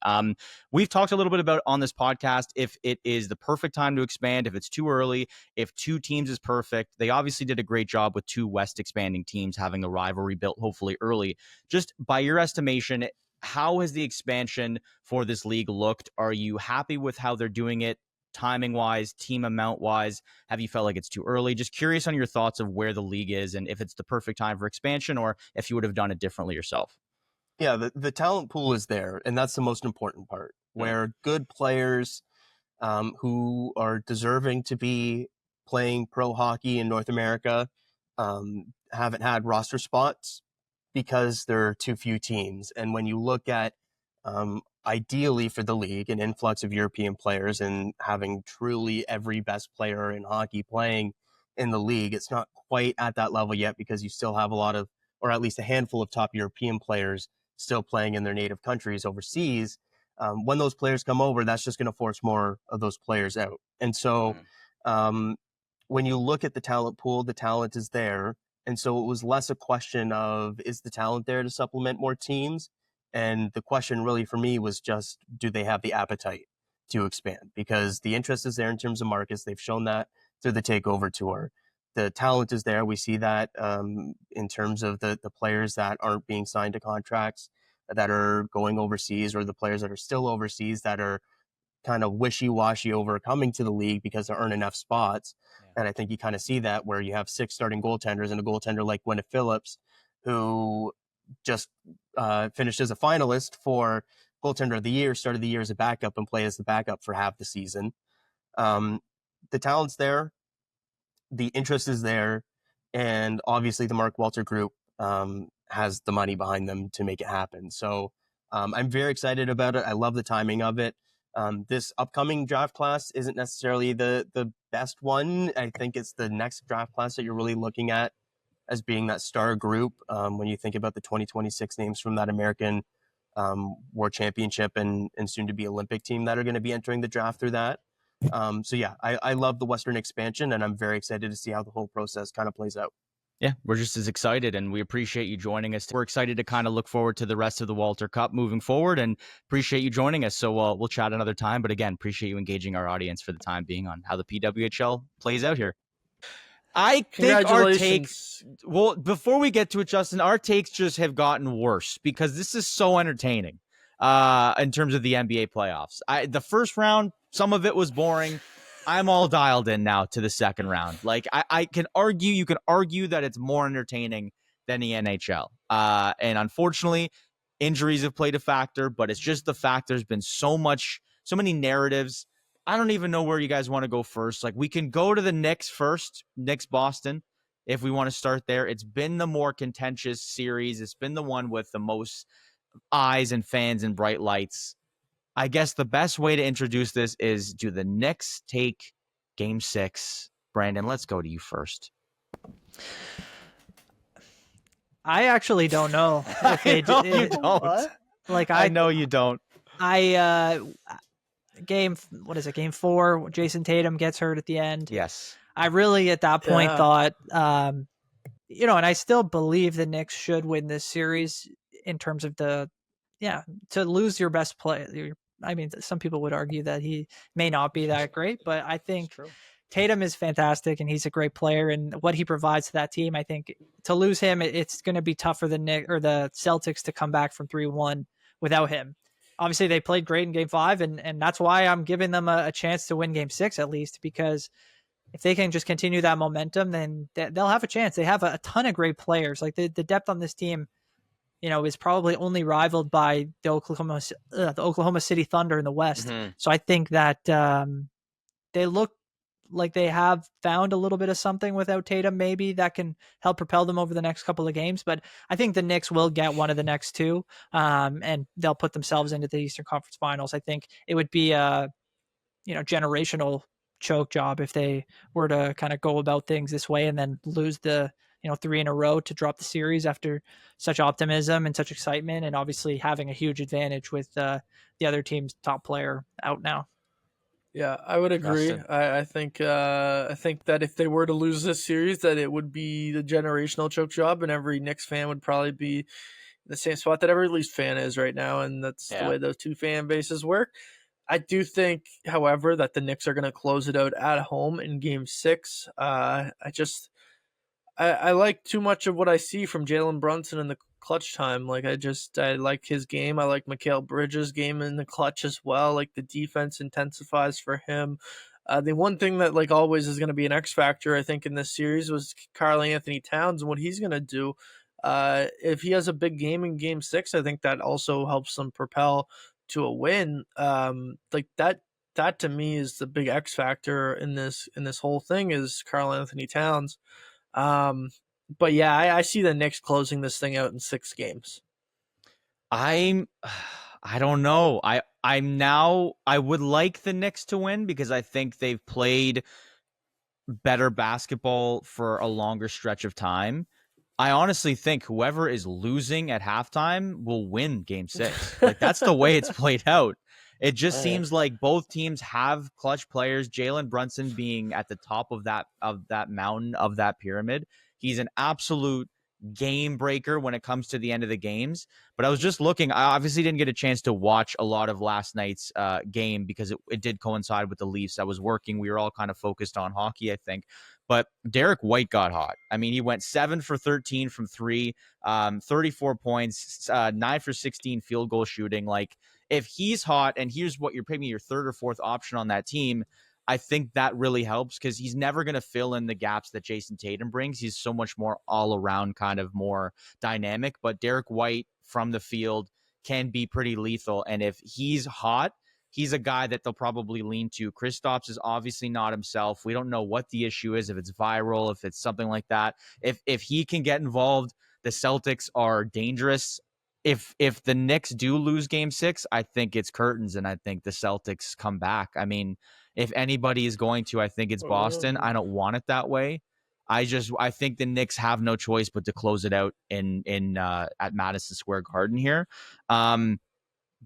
We've talked a little bit about on this podcast if it is the perfect time to expand, if it's too early, if 2 teams is perfect. They obviously did a great job with 2 West expanding teams having a rivalry built hopefully early. Just by your estimation, how has the expansion for this league looked? Are you happy with how they're doing it, timing-wise, team amount-wise? Have you felt like it's too early? Just curious on your thoughts of where the league is and if it's the perfect time for expansion, or if you would have done it differently yourself. Yeah, the talent pool is there, and that's the most important part, where good players who are deserving to be playing pro hockey in North America haven't had roster spots because there are too few teams. And when you look at ideally for the league, an influx of European players and having truly every best player in hockey playing in the league, it's not quite at that level yet, because you still have a lot of, or at least a handful of top European players still playing in their native countries overseas. When those players come over, that's just going to force more of those players out. And so when you look at the talent pool, the talent is there. And so it was less a question of, is the talent there to supplement more teams? And the question really for me was just, do they have the appetite to expand? Because the interest is there in terms of markets. They've shown that through the takeover tour. The talent is there. We see that in terms of the players that aren't being signed to contracts, that are going overseas, or the players that are still overseas that are kind of wishy-washy over coming to the league because there aren't enough spots. And I think you kind of see that where you have 6 starting goaltenders and a goaltender like Gwyneth Phillips, who just finished as a finalist for goaltender of the year, started the year as a backup and played as the backup for half the season. The talent's there. The interest is there. And obviously the Mark Walter Group has the money behind them to make it happen. So I'm very excited about it. I love the timing of it. This upcoming draft class isn't necessarily the best one. I think it's the next draft class that you're really looking at as being that star group. When you think about the 2026 names from that American World Championship and soon to be Olympic team that are going to be entering the draft through that. So yeah, I love the Western expansion, and I'm very excited to see how the whole process kind of plays out. Yeah, we're just as excited, and we appreciate you joining us. We're excited to kind of look forward to the rest of the Walter Cup moving forward, and appreciate you joining us. So we'll chat another time. But again, appreciate you engaging our audience for the time being on how the PWHL plays out here. I think our takes, well, before we get to it, Justin, our takes just have gotten worse because this is so entertaining in terms of the NBA playoffs. The first round, some of it was boring. I'm all dialed in now to the second round. Like I can argue, you can argue that it's more entertaining than the NHL. And unfortunately, injuries have played a factor, but it's just the fact there's been so many narratives. I don't even know where you guys want to go first. Like we can go to the Knicks first, Knicks Boston, if we want to start there. It's been the more contentious series. It's been the one with the most eyes and fans and bright lights. I guess the best way to introduce this is, do the Knicks take Game 6? Brandon, let's go to you first. I actually don't know if they do. You don't. Like I know you don't. Game 4, Jason Tatum gets hurt at the end. Yes. I really at that point thought, and I still believe the Knicks should win this series in terms of to lose your best player. I mean, some people would argue that he may not be that great, but I think Tatum is fantastic and he's a great player, and what he provides to that team, I think to lose him, it's going to be tough for the Celtics to come back from 3-1 without him. Obviously, they played great in Game 5, and that's why I'm giving them a chance to win Game 6 at least, because if they can just continue that momentum, then they'll have a chance. They have a ton of great players. Like the depth on this team, is probably only rivaled by the Oklahoma City Thunder in the West. Mm-hmm. So I think that they look like they have found a little bit of something without Tatum, maybe that can help propel them over the next couple of games. But I think the Knicks will get one of the next two, and they'll put themselves into the Eastern Conference Finals. I think it would be a generational choke job if they were to kind of go about things this way and then lose the 3 in a row to drop the series after such optimism and such excitement, and obviously having a huge advantage with the other team's top player out now. Yeah, I would agree. I think that if they were to lose this series, that it would be the generational choke job, and every Knicks fan would probably be in the same spot that every Leafs fan is right now, and that's the way those two fan bases work. I do think, however, that the Knicks are going to close it out at home in Game 6. I like too much of what I see from Jalen Brunson in the clutch time. Like I like his game. I like Mikal Bridges' game in the clutch as well. Like the defense intensifies for him. The one thing that like always is going to be an X factor, I think, in this series was Karl-Anthony Towns and what he's going to do. If he has a big game in Game 6, I think that also helps them propel to a win. Like that to me is the big X factor in this whole thing is Karl-Anthony Towns. But yeah, I see the Knicks closing this thing out in 6 games. I don't know. I would like the Knicks to win because I think they've played better basketball for a longer stretch of time. I honestly think whoever is losing at halftime will win Game 6. Like that's the way it's played out. It just seems like both teams have clutch players. Jalen Brunson being at the top of that mountain of that pyramid. He's an absolute game breaker when it comes to the end of the games. But I was just looking. I obviously didn't get a chance to watch a lot of last night's game because it did coincide with the Leafs. I was working. We were all kind of focused on hockey, I think. But Derek White got hot. I mean, he went 7 for 13 from 3, 34 points, 9 for 16 field goal shooting. Like, if he's hot and here's what you're picking your third or fourth option on that team, I think that really helps because he's never going to fill in the gaps that Jason Tatum brings. He's so much more all around, kind of more dynamic. But Derek White from the field can be pretty lethal. And if he's hot, he's a guy that they'll probably lean to. Kristaps is obviously not himself. We don't know what the issue is, if it's viral, if it's something like that. If he can get involved, the Celtics are dangerous. If the Knicks do lose Game 6, I think it's curtains, and I think the Celtics come back. I mean, if anybody is going to, I think it's Boston. I don't want it that way. I think the Knicks have no choice but to close it out in at Madison Square Garden here.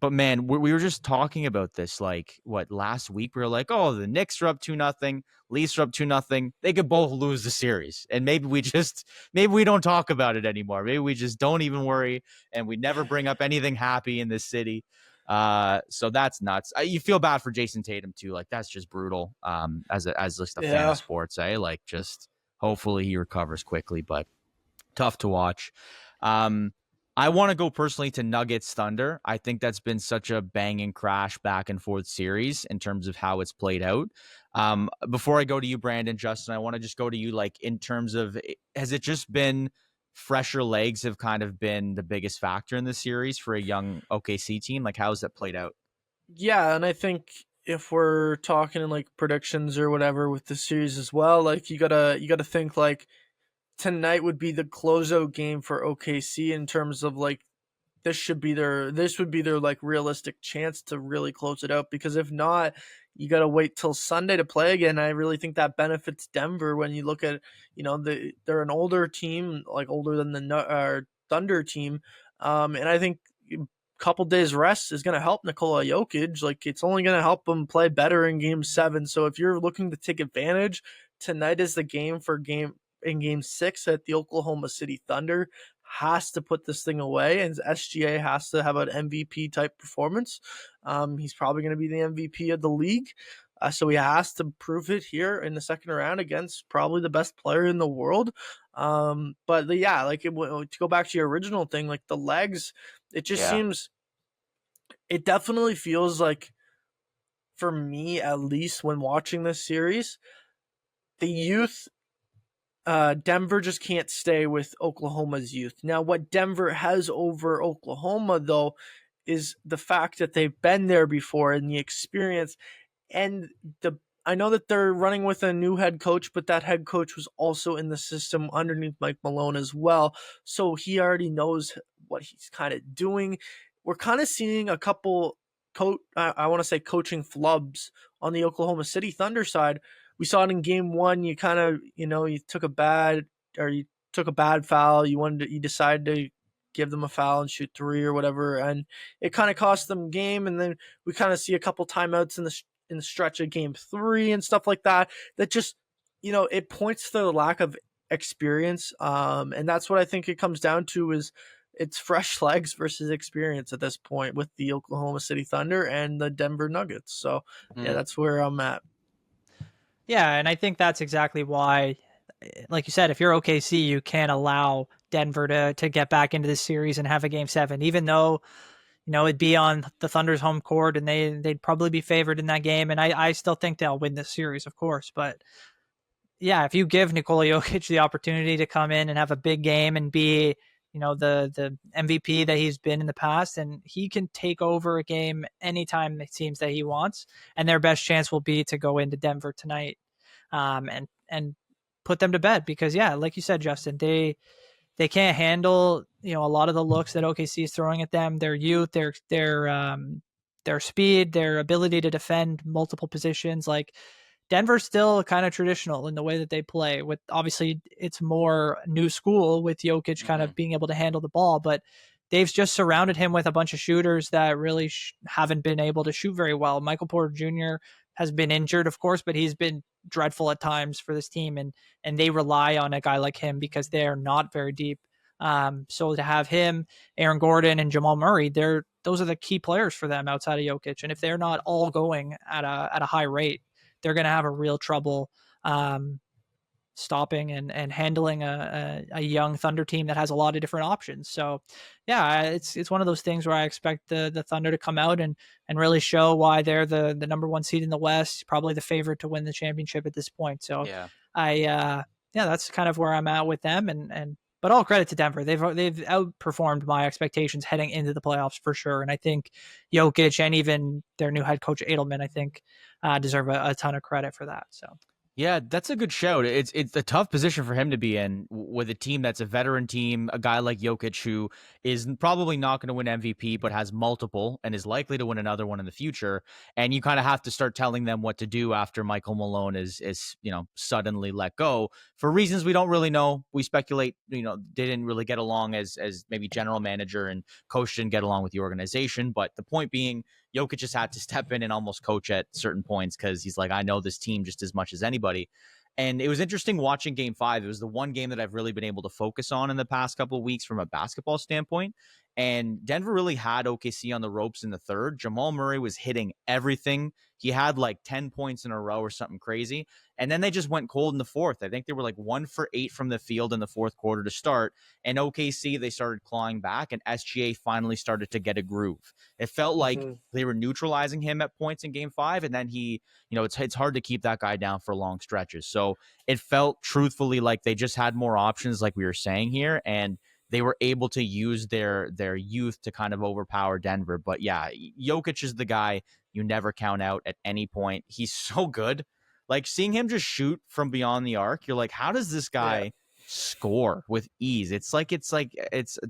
But man, we were just talking about this like last week. We were like, oh, the Knicks are up 2-0, Leafs are up 2-0. They could both lose the series, and maybe we don't talk about it anymore. Maybe we just don't even worry, and we never bring up anything happy in this city. So that's nuts. You feel bad for Jason Tatum too. Like that's just brutal. As just a fan of sports, like just hopefully he recovers quickly, but tough to watch. I want to go personally to Nuggets Thunder. I think that's been such a banging crash back and forth series in terms of how it's played out. Before I go to you, Brandon, Justin, I want to just go to you, like in terms of, has it just been fresher legs have kind of been the biggest factor in the series for a young OKC team? Like how has that played out? Yeah, and I think if we're talking in like predictions or whatever with the series as well, like you gotta think like tonight would be the closeout game for OKC in terms of like this would be their like realistic chance to really close it out, because if not, you got to wait till Sunday to play again. I really think that benefits Denver when you look at, they're an older team, like older than the Thunder team. And I think a couple days rest is going to help Nikola Jokic. Like it's only going to help him play better in game 7. So if you're looking to take advantage, tonight is the game in game 6 at the Oklahoma City Thunder. Has to put this thing away, and SGA has to have an MVP type performance. He's probably going to be the MVP of the league. So he has to prove it here in the second round against probably the best player in the world. But yeah, like to go back to your original thing, like the legs, it just seems, it definitely feels like, for me at least when watching this series, the youth, Denver just can't stay with Oklahoma's youth. Now, what Denver has over Oklahoma, though, is the fact that they've been there before and the experience. And I know that they're running with a new head coach, but that head coach was also in the system underneath Mike Malone as well. So he already knows what he's kind of doing. We're kind of seeing a couple, I want to say coaching flubs on the Oklahoma City Thunder side. We saw it in game 1. You kind of, you took a bad foul. You decided to give them a foul and shoot 3 or whatever, and it kind of cost them game. And then we kind of see a couple timeouts in the stretch of game 3 and stuff like that. That just, it points to the lack of experience. And that's what I think it comes down to, is it's fresh legs versus experience at this point with the Oklahoma City Thunder and the Denver Nuggets. So yeah, that's where I'm at. Yeah, and I think that's exactly why, like you said, if you're OKC, you can't allow Denver to get back into this series and have a game 7, even though, it'd be on the Thunder's home court and they'd probably be favored in that game. And I still think they'll win this series, of course. But yeah, if you give Nikola Jokic the opportunity to come in and have a big game and be, the MVP that he's been in the past, and he can take over a game anytime it seems that he wants, and their best chance will be to go into Denver tonight and put them to bed, because like you said, Justin, they can't handle a lot of the looks that OKC is throwing at them. Their youth, their speed, their ability to defend multiple positions. Like Denver's still kind of traditional in the way that they play, with obviously it's more new school with Jokic kind of being able to handle the ball, but they've just surrounded him with a bunch of shooters that really haven't been able to shoot very well. Michael Porter Jr. has been injured, of course, but he's been dreadful at times for this team, and they rely on a guy like him because they're not very deep. So to have him, Aaron Gordon, and Jamal Murray, those are the key players for them outside of Jokic. And if they're not all going at a high rate, they're going to have a real trouble stopping and handling a young Thunder team that has a lot of different options. So yeah, it's one of those things where I expect the Thunder to come out and really show why they're the number 1 seed in the West, probably the favorite to win the championship at this point. So that's kind of where I'm at with them. But all credit to Denver. They've outperformed my expectations heading into the playoffs for sure. And I think Jokic and even their new head coach Edelman, I think, deserve a ton of credit for that. So Yeah, that's a good shout. It's a tough position for him to be in with a team that's a veteran team, a guy like Jokic who is probably not going to win MVP, but has multiple and is likely to win another one in the future. And you kind of have to start telling them what to do after Michael Malone is suddenly let go for reasons we don't really know. We speculate, they didn't really get along as maybe general manager, and coach didn't get along with the organization. But the point being, Jokic just had to step in and almost coach at certain points because he's like, I know this team just as much as anybody. And it was interesting watching Game 5. It was the one game that I've really been able to focus on in the past couple of weeks from a basketball standpoint. And Denver really had OKC on the ropes in the third. Jamal Murray was hitting everything. He had like 10 points in a row or something crazy. And then they just went cold in the fourth. I think they were like 1 for 8 from the field in the fourth quarter to start. And OKC, they started clawing back, and SGA finally started to get a groove. It felt like they were neutralizing him at points in Game 5, and then he, it's hard to keep that guy down for long stretches. So it felt truthfully like they just had more options, like we were saying here, and they were able to use their youth to kind of overpower Denver. But yeah, Jokic is the guy you never count out at any point. He's so good. Like, seeing him just shoot from beyond the arc, you're like, how does this guy score with ease? It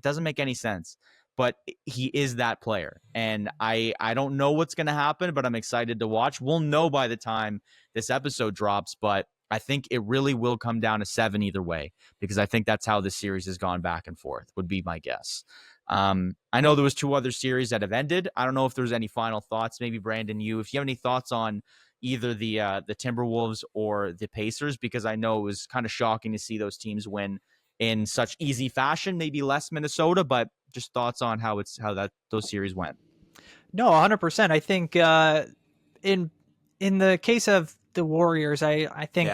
doesn't make any sense. But he is that player. And I don't know what's going to happen, but I'm excited to watch. We'll know by the time this episode drops, but I think it really will come down to 7 either way, because I think that's how this series has gone back and forth, would be my guess. I know there was 2 other series that have ended. I don't know if there's any final thoughts. Maybe Brandon, if you have any thoughts on either the Timberwolves or the Pacers, because I know it was kind of shocking to see those teams win in such easy fashion, maybe less Minnesota, but just thoughts on how those series went. No, 100%. I think in the case of the Warriors, I think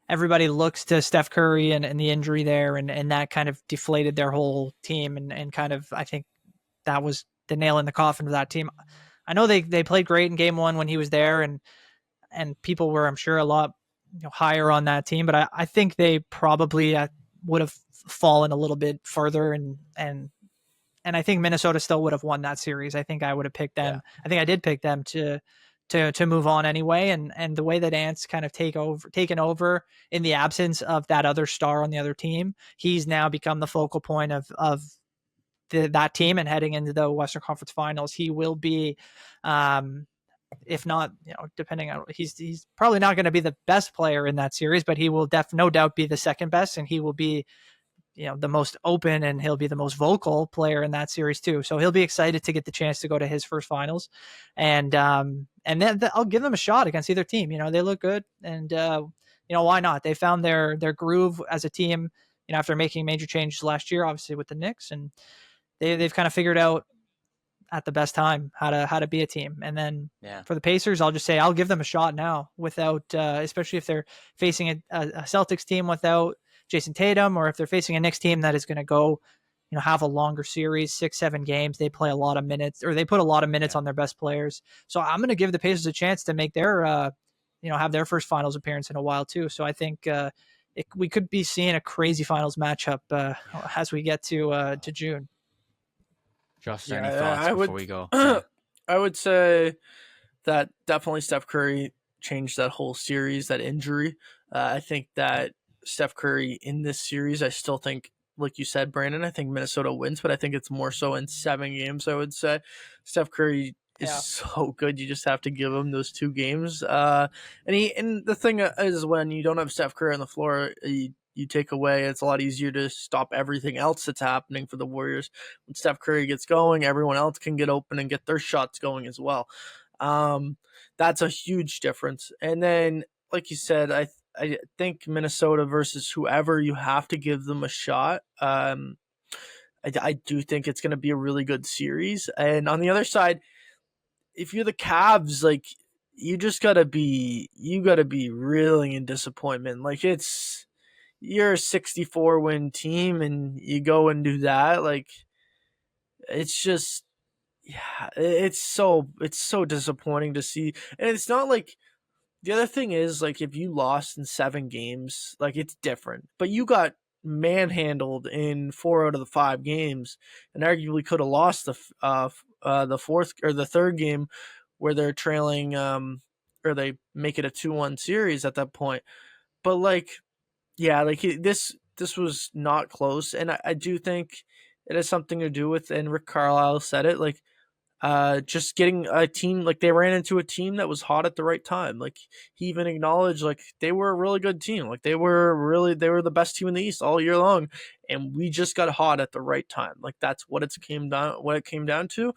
everybody looks to Steph Curry and the injury there, and that kind of deflated their whole team, and kind of, I think that was the nail in the coffin of that team. I know they played great in Game 1 when he was there, and people were, I'm sure, a lot higher on that team, but I think they probably would have fallen a little bit further, and I think Minnesota still would have won that series. I think I would have picked them. Yeah. I think I did pick them to move on anyway. And the way that Ant's kind of taken over in the absence of that other star on the other team, he's now become the focal point of that team, and heading into the Western Conference Finals, he will be, if not, depending on, he's probably not going to be the best player in that series, but he will no doubt be the second best, and he will be, the most open, and he'll be the most vocal player in that series too. So he'll be excited to get the chance to go to his first finals, and then I'll give them a shot against either team. They look good, and why not? They found their groove as a team, after making major changes last year, obviously with the Knicks, and they've kind of figured out at the best time how to be a team. And then for the Pacers, I'll just say I'll give them a shot now, without especially if they're facing a Celtics team without Jason Tatum, or if they're facing a Knicks team that is going to go, have a longer series, 6-7 games. They play a lot of minutes, or they put a lot of minutes on their best players. So I'm going to give the Pacers a chance to make their, have their first finals appearance in a while too. So I think we could be seeing a crazy finals matchup as we get to June. Justin, any thoughts before we go? I would say that definitely Steph Curry changed that whole series, that injury. I think that Steph Curry in this series, I still think, like you said, Brandon, I think Minnesota wins, but I think it's more so in 7 games, I would say. Steph Curry is so good. You just have to give him those 2 games. And the thing is, when you don't have Steph Curry on the floor, you take away, it's a lot easier to stop everything else that's happening for the Warriors. When Steph Curry gets going, everyone else can get open and get their shots going as well. That's a huge difference. And then, like you said, I think Minnesota versus whoever, you have to give them a shot. I do think it's going to be a really good series. And on the other side, if you're the Cavs, like, you gotta be reeling in disappointment. Like, you're a 64 win team and you go and do that. Like, it's just, it's so disappointing to see. And it's not like, the other thing is, like, if you lost in 7 games, like, it's different. But you got manhandled in 4 out of the 5 games, and arguably could have lost the fourth or the third game, where they're trailing, or they make it a 2-1 series at that point. but like, yeah, like this was not close, and I do think it has something to do with, and Rick Carlisle said it, like just getting a team, like they ran into a team that was hot at the right time. Like he even acknowledged like they were a really good team. Like they were the best team in the East all year long, and we just got hot at the right time. Like that's what it came down to.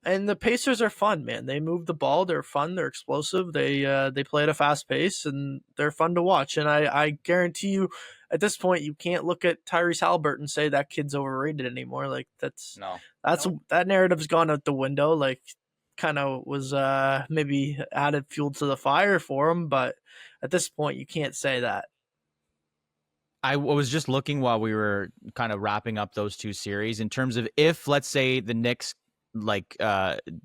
And the Pacers are fun, man. They move the ball. They're fun. They're explosive. They play at a fast pace, and they're fun to watch. And I guarantee you, at this point, you can't look at Tyrese Haliburton and say that kid's overrated anymore. Like that narrative's gone out the window. Like, kind of was maybe added fuel to the fire for him, but at this point, you can't say that. I was just looking while we were kind of wrapping up those two series in terms of if, let's say, the Knicks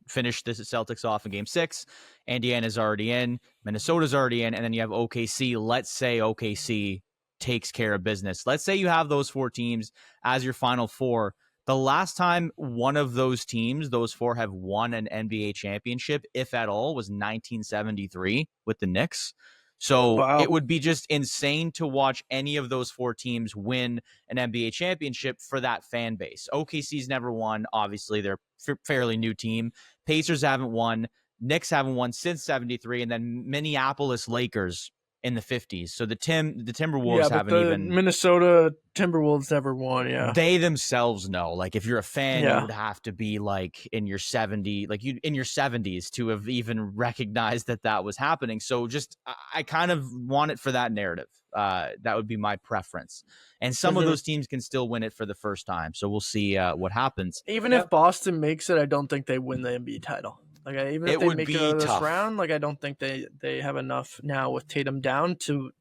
finish the Celtics off in game 6, Indiana's already in, Minnesota's already in, and then you have OKC. Let's say OKC takes care of business. Let's say you have those 4 teams as your final 4. The last time one of those teams, those 4, have won an NBA championship, if at all, was 1973 with the Knicks. So Wow. It would be just insane to watch any of those 4 teams win an NBA championship for that fan base. OKC's never won. Obviously, they're a fairly new team. Pacers haven't won. Knicks haven't won since 73. And then Minneapolis Lakers in the 50s. So the Timberwolves haven't even... Minnesota Timberwolves never won, yeah. They themselves know. Like, if you're a fan, Yeah. you would have to be like in your 70s to have even recognized that was happening. So just, I kind of want it for that narrative. That would be my preference. And some of those teams can still win it for the first time. So we'll see what happens. Even if Boston makes it, I don't think they win the NBA title. Like, even if they make it out of this round, like, I don't think they have enough now with Tatum down to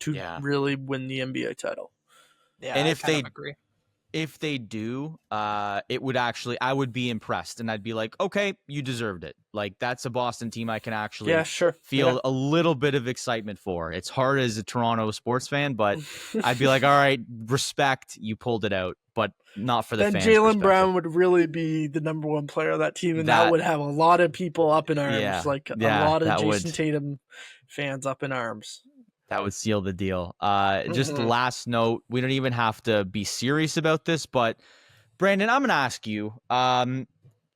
really win the NBA title. Yeah, and if they do, it would actually, I would be impressed, and I'd be like, okay, you deserved it. Like, that's a Boston team I can actually feel a little bit of excitement for. It's hard as a Toronto sports fan, but I'd be like, all right, respect, you pulled it out, but not for the fans. Then Jaylen Brown would really be the number 1 player of that team, and that would have a lot of people up in arms, a lot of Jason Tatum fans up in arms. That would seal the deal. Just last note, we don't even have to be serious about this, but Brandon, I'm going to ask you,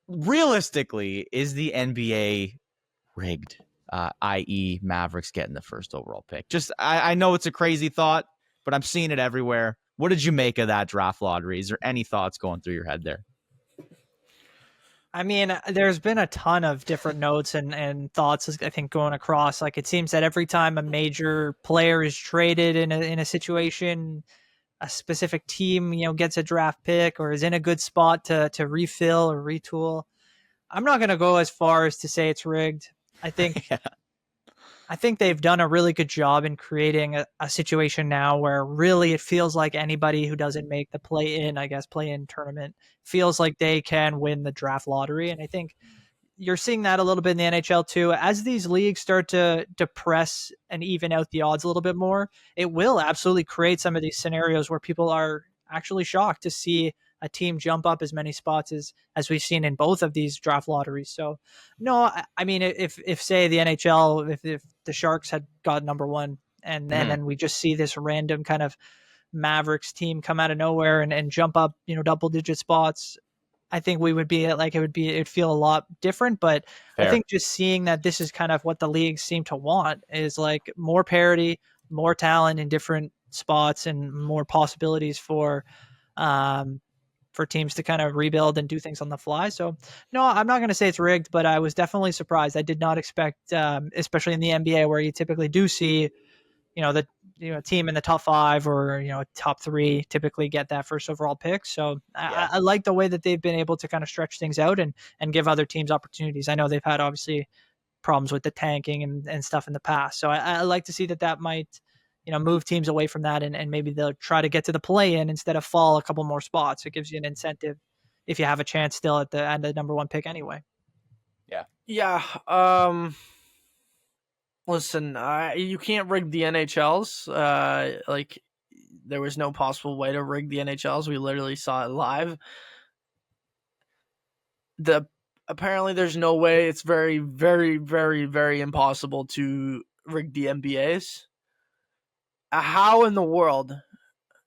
realistically, is the NBA rigged, i.e. Mavericks getting the first overall pick? Just, I know it's a crazy thought, but I'm seeing it everywhere. What did you make of that draft lottery? Is there any thoughts going through your head there? I mean, there's been a ton of different notes and thoughts, I think, going across. Like, it seems that every time a major player is traded in a situation, a specific team, gets a draft pick or is in a good spot to refill or retool. I'm not going to go as far as to say it's rigged. I think I think they've done a really good job in creating a situation now where really it feels like anybody who doesn't make the play-in tournament feels like they can win the draft lottery. And I think you're seeing that a little bit in the NHL too. As these leagues start to depress and even out the odds a little bit more, it will absolutely create some of these scenarios where people are actually shocked to see a team jump up as many spots as we've seen in both of these draft lotteries. So, no, I mean, if say the NHL, if the Sharks had got number 1 and then we just see this random kind of Mavericks team come out of nowhere and jump up, double digit spots, I think we would be like, it'd feel a lot different. But fair. I think just seeing that this is kind of what the leagues seem to want is like more parity, more talent in different spots and more possibilities for teams to kind of rebuild and do things on the fly. So no, I'm not going to say it's rigged, but I was definitely surprised. I did not expect, especially in the NBA where you typically do see, the team in the top 5 or, top 3 typically get that first overall pick. So I like the way that they've been able to kind of stretch things out and give other teams opportunities. I know they've had obviously problems with the tanking and stuff in the past. So I like to see that might, move teams away from that and maybe they'll try to get to the play-in instead of fall a couple more spots. It gives you an incentive if you have a chance still at the number 1 pick anyway. Yeah. Listen, you can't rig the NHLs. Like, there was no possible way to rig the NHLs. We literally saw it live. Apparently there's no way. It's very, very, very, very impossible to rig the NBAs. how in the world,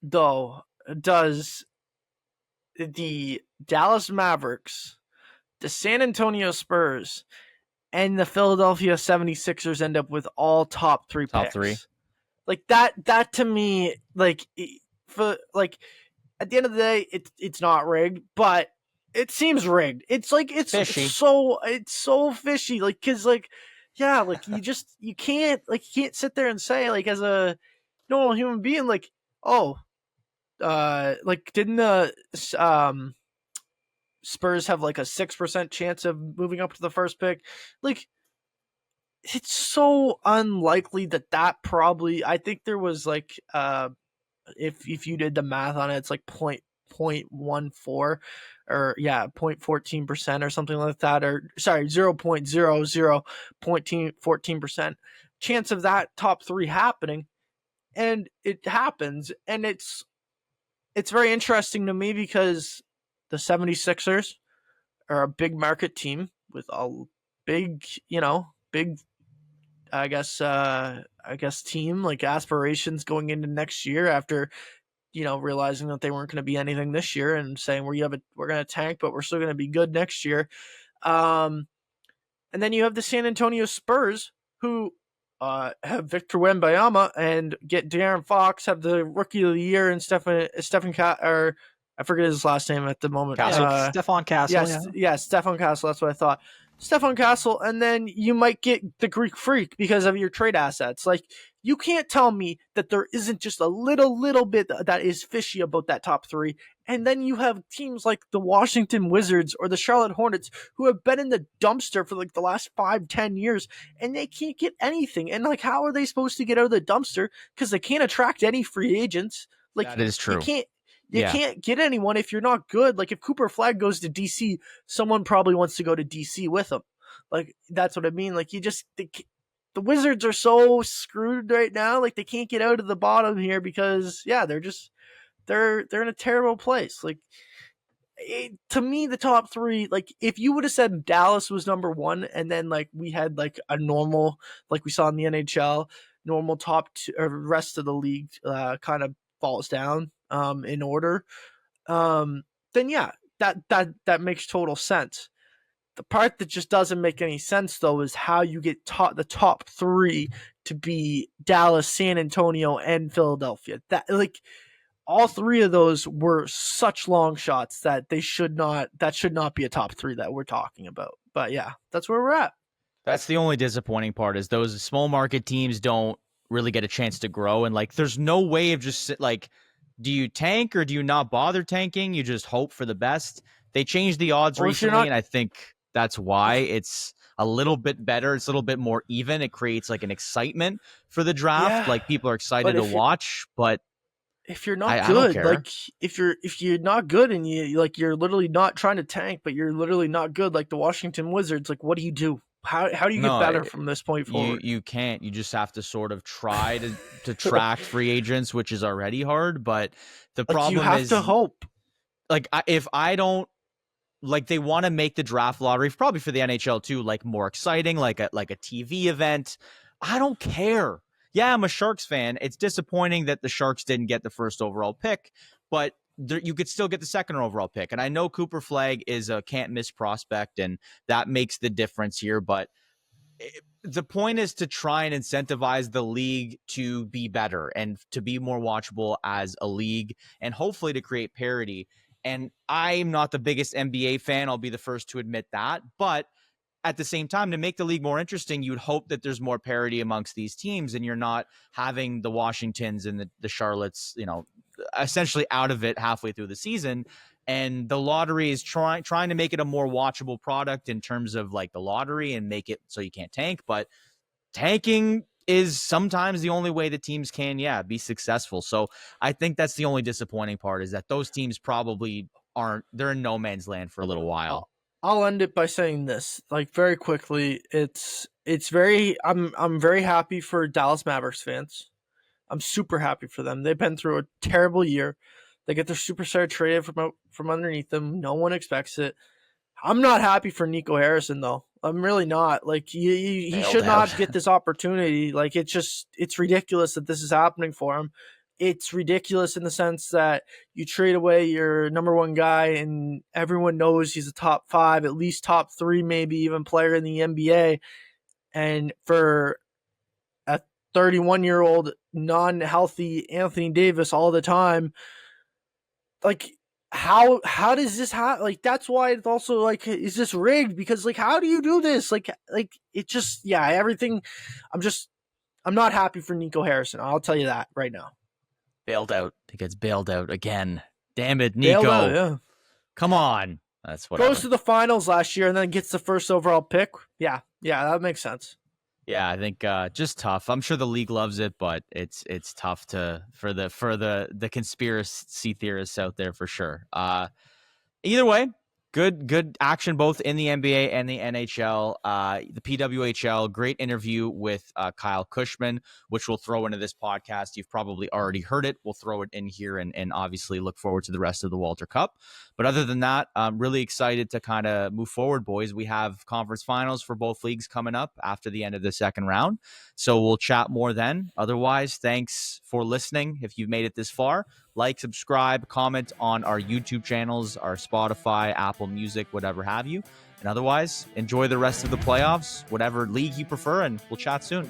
though, does the Dallas Mavericks, the San Antonio Spurs, and the Philadelphia 76ers end up with all top three picks? Like that to me, like, for like, at the end of the day, it's not rigged, but it seems rigged. It's like it's fishy. it's so fishy. Like, cause like, yeah, like you can't sit there and say, like, as a normal human being, like, oh, like, didn't the Spurs have like a 6% chance of moving up to the first pick? Like, it's so unlikely that probably, I think there was like, if you did the math on it, it's like 0.14 or 0.14% or something like that, or sorry, 0.0014% chance of that top three happening. And it happens. And it's very interesting to me because the 76ers are a big market team with a big, I guess team, like, aspirations going into next year after, realizing that they weren't going to be anything this year and saying we're going to tank, but we're still going to be good next year. And then you have the San Antonio Spurs, who have Victor Wembanyama and get De'Aaron Fox, have the Rookie of the Year, and Stefan or I forget his last name at the moment. Stephon Castle. Yes, Stephon Castle. That's what I thought. Stephon Castle, and then you might get the Greek Freak because of your trade assets. Like, you can't tell me that there isn't just a little bit that is fishy about that top three. And then you have teams like the Washington Wizards or the Charlotte Hornets who have been in the dumpster for like the last 5-10 years, and they can't get anything. And like, how are they supposed to get out of the dumpster? Because they can't attract any free agents. Like, that is true. You can't get anyone if you're not good. Like, if Cooper Flag goes to DC, someone probably wants to go to DC with him. Like, that's what I mean. Like, the Wizards are so screwed right now. Like, they can't get out of the bottom here because, they're in a terrible place. Like, to me, the top three, like, if you would have said Dallas was number one, and then like we had like a normal, like we saw in the NHL, normal top two, or rest of the league kind of falls down in order, then yeah, that makes total sense. The part that just doesn't make any sense, though, is how you get the top three to be Dallas, San Antonio, and Philadelphia. That, like, all three of those were such long shots that should not be a top three that we're talking about. But yeah, that's where we're at. That's the only disappointing part, is those small market teams don't really get a chance to grow. And like, there's no way of just like, do you tank or do you not bother tanking? You just hope for the best. They changed the odds recently, and I think that's why it's a little bit better. It's a little bit more even. It creates like an excitement for the draft. Like, people are excited to watch, but if you're not good, like, if you're not good and you're literally not trying to tank, but you're literally not good, like the Washington Wizards, like, what do you do? How do you get better from this point forward? You can't. You just have to sort of try to track free agents, which is already hard. But the problem is, you have to hope. Like, if I don't, like, they want to make the draft lottery, probably for the NHL too, like, more exciting, like a TV event. I don't care. Yeah, I'm a Sharks fan. It's disappointing that the Sharks didn't get the first overall pick, but you could still get the second overall pick. And I know Cooper Flag is a can't miss prospect, and that makes the difference here. But the point is to try and incentivize the league to be better and to be more watchable as a league, and hopefully to create parity. And I'm not the biggest NBA fan. I'll be the first to admit that. But at the same time, to make the league more interesting, you'd hope that there's more parity amongst these teams, and you're not having the Washingtons and the Charlottes, essentially out of it halfway through the season. And the lottery is trying to make it a more watchable product in terms of like the lottery, and make it so you can't tank. But tanking is sometimes the only way that teams can, be successful. So I think that's the only disappointing part, is that those teams probably they're in no man's land for a little while. I'll end it by saying this, like, very quickly. I'm very happy for Dallas Mavericks fans. I'm super happy for them. They've been through a terrible year. They get their superstar traded from underneath them. No one expects it. I'm not happy for Nico Harrison though. I'm really not. Like he Bailed should not out. get this opportunity. Like it's ridiculous that this is happening for him. It's ridiculous in the sense that you trade away your number one guy and everyone knows he's a top 5, at least top 3, maybe even player in the NBA. And for a 31-year-old non-healthy Anthony Davis all the time, like how does this happen? Like that's why it's also like, is this rigged? Because like how do you do this? Like it just everything. I'm not happy for Nico Harrison. I'll tell you that right now. Bailed out. He gets bailed out again. Damn it, Nico. Bailed out, yeah. Come on. That's what Goes to the finals last year and then gets the first overall pick. Yeah, that makes sense. Yeah, I think just tough. I'm sure the league loves it, but it's tough for the conspiracy theorists out there for sure. Either way, good action both in the NBA and the NHL. The PWHL, great interview with Kyle Cushman, which we'll throw into this podcast. You've probably already heard it. We'll throw it in here and obviously look forward to the rest of the Walter Cup. But other than that, I'm really excited to kind of move forward, boys. We have conference finals for both leagues coming up after the end of the second round. So we'll chat more then. Otherwise, thanks for listening. If you've made it this far, like, subscribe, comment on our YouTube channels, our Spotify, Apple Music, whatever have you. And otherwise, enjoy the rest of the playoffs, whatever league you prefer, and we'll chat soon.